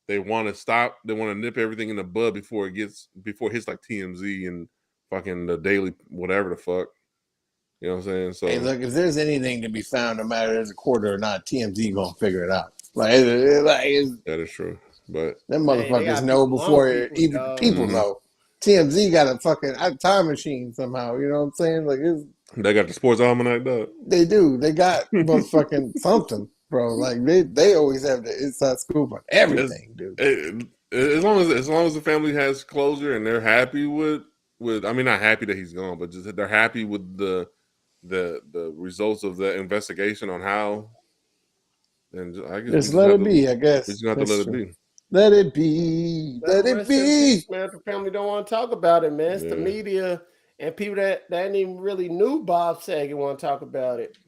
They want to stop. They want to nip everything in the bud before it hits like TMZ and fucking the Daily whatever the fuck. You know what I'm saying? So hey, look, if there's anything to be found, no matter if there's a quarter or not, TMZ gonna figure it out. That is true. But them motherfuckers know before even people know. TMZ got a fucking time machine somehow. You know what I'm saying? Like they got the sports almanac, dog. They do. They got motherfucking something, bro. Like they always have the inside scoop on everything, dude. As long as the family has closure and they're happy with I mean, not happy that he's gone, but just that they're happy with the results of the investigation on how. Then I guess just let it be. I guess we just have to let it be. Let it be. Let it be. Man, the family don't want to talk about it, man. It's the media and people that ain't even really knew Bob Saget want to talk about it.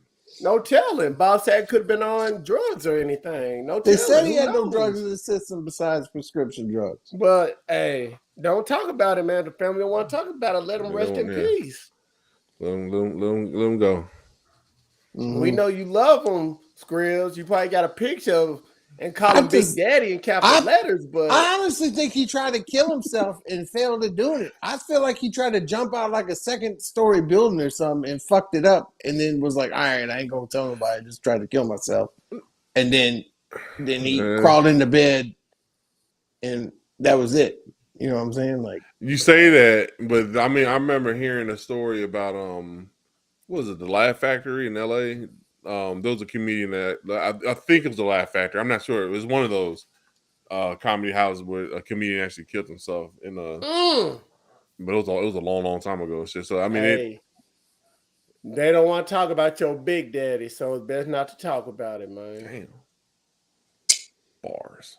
No telling. Bob Saget could have been on drugs or anything. No telling. They said he had no drugs in the system besides prescription drugs. But hey, don't talk about it, man. The family don't want to talk about it. Let them rest in peace. Let them go. Mm-hmm. We know you love them, Skrills. You probably got a picture of and call him Big Daddy in capital letters, but I honestly think he tried to kill himself and failed at doing it. I feel like he tried to jump out like a second-story building or something and fucked it up, and then was like, "All right, I ain't gonna tell nobody. I just tried to kill myself." And then he crawled into bed, and that was it. You know what I'm saying? Like, you say that, but I mean, I remember hearing a story about what was it, the Laugh Factory in LA? There was a comedian that I think it was the Laugh Factory. I'm not sure. It was one of those comedy houses where a comedian actually killed himself in but it was a long time ago. Shit. So I mean, they don't want to talk about your big daddy, so it's best not to talk about it, man. Damn. Bars.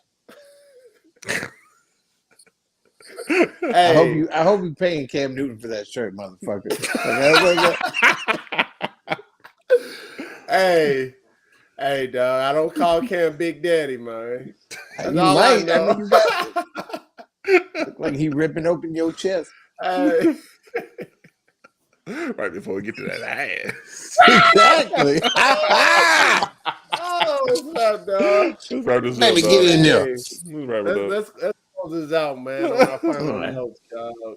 I hope you paying Cam Newton for that shirt, motherfucker. Hey, dog, I don't call Cam Big Daddy, man. You might. I mean, you got look like he ripping open your chest. Hey. Right before we get to that ass. Exactly. Oh, what's up, dog? Let me get in there. Let's close this out, man, on our final notes, dog.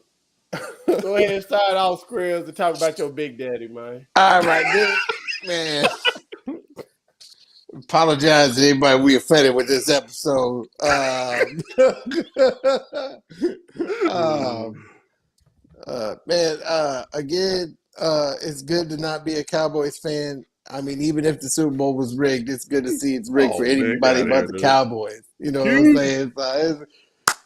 Go ahead and start off, Skrills, to talk about your big daddy, man. All right, man. Apologize to anybody we offended with this episode. Man, again, it's good to not be a Cowboys fan. I mean, even if the Super Bowl was rigged, it's good to see it's rigged for anybody but the Cowboys. You know what I'm saying?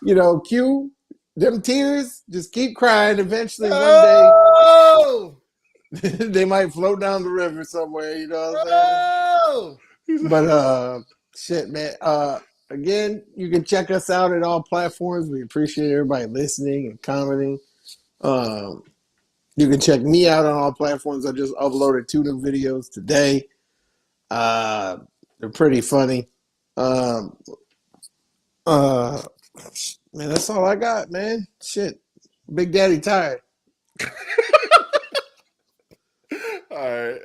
So, Q, them tears, just keep crying. Eventually, one day, they might float down the river somewhere. You know what I'm saying? But shit, man. Again, you can check us out at all platforms. We appreciate everybody listening and commenting. You can check me out on all platforms. I just uploaded 2 new videos today. They're pretty funny. Man, that's all I got, man. Shit. Big Daddy tired. All right.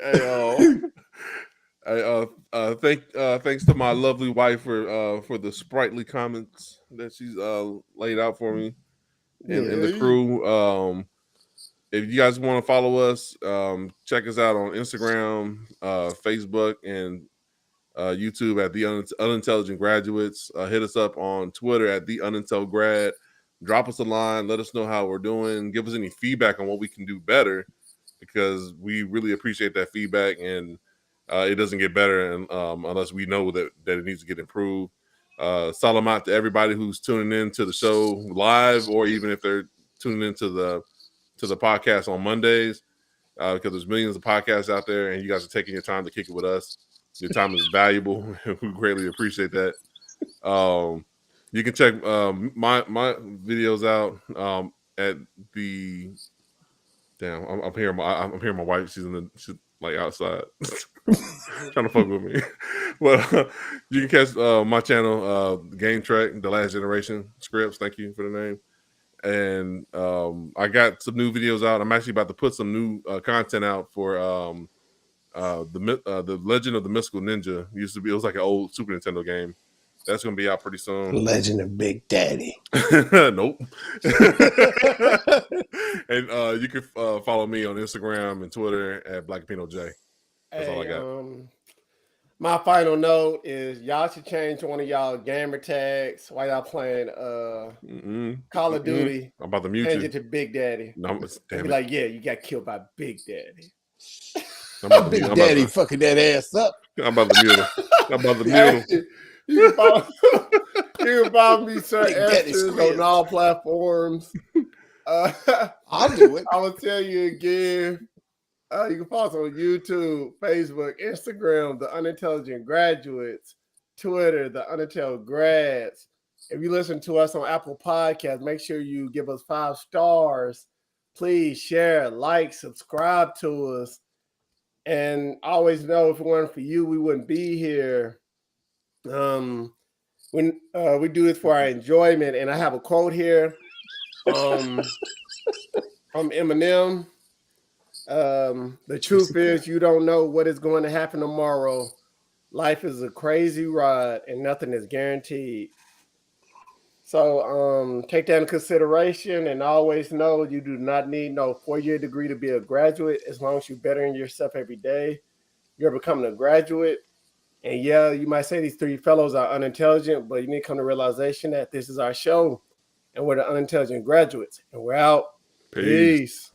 Thanks to my lovely wife for the sprightly comments that she's laid out for me and the crew. If you guys want to follow us, check us out on Instagram, Facebook, and YouTube at the Unintelligent Graduates. Hit us up on Twitter at the Unintel Grad. Drop us a line. Let us know how we're doing. Give us any feedback on what we can do better, because we really appreciate that feedback, and it doesn't get better unless we know that it needs to get improved. Salamat to everybody who's tuning in to the show live, or even if they're tuning into the podcast on Mondays, because there's millions of podcasts out there, and you guys are taking your time to kick it with us. Your time is valuable. We greatly appreciate that. You can check my videos out at the. Damn, I'm hearing my wife. She's like outside, trying to fuck with me. Well, you can catch my channel, Game Track, The Last Generation Scripts. Thank you for the name. And I got some new videos out. I'm actually about to put some new content out for the Legend of the Mystical Ninja. It was like an old Super Nintendo game. That's going to be out pretty soon. Legend of Big Daddy. Nope. And you can follow me on Instagram and Twitter at BlackPinoJ. That's all I got. My final note is y'all should change one of y'all gamer tags while y'all playing Call of Duty. I'm about to mute change you. it to Big Daddy. No, be like, yeah, you got killed by Big Daddy. Big Daddy fucking that ass up. I'm about to mute him. You can follow me, Sir Esters, on all platforms. I'll do it. I will tell you again. You can follow us on YouTube, Facebook, Instagram, The Unintelligent Graduates, Twitter, The Unintel Grads. If you listen to us on Apple Podcasts, make sure you give us 5 stars. Please share, like, subscribe to us. And always know, if it weren't for you, we wouldn't be here. When we do this for our enjoyment. And I have a quote here from Eminem. The truth is, you don't know what is going to happen tomorrow. Life is a crazy ride and nothing is guaranteed. So take that into consideration, and always know you do not need no 4-year degree to be a graduate. As long as you're bettering yourself every day, you're becoming a graduate. And yeah, you might say these 3 fellows are unintelligent, but you need to come to realization that this is our show. and we're the Unintelligent Graduates. And we're out. Peace. Peace.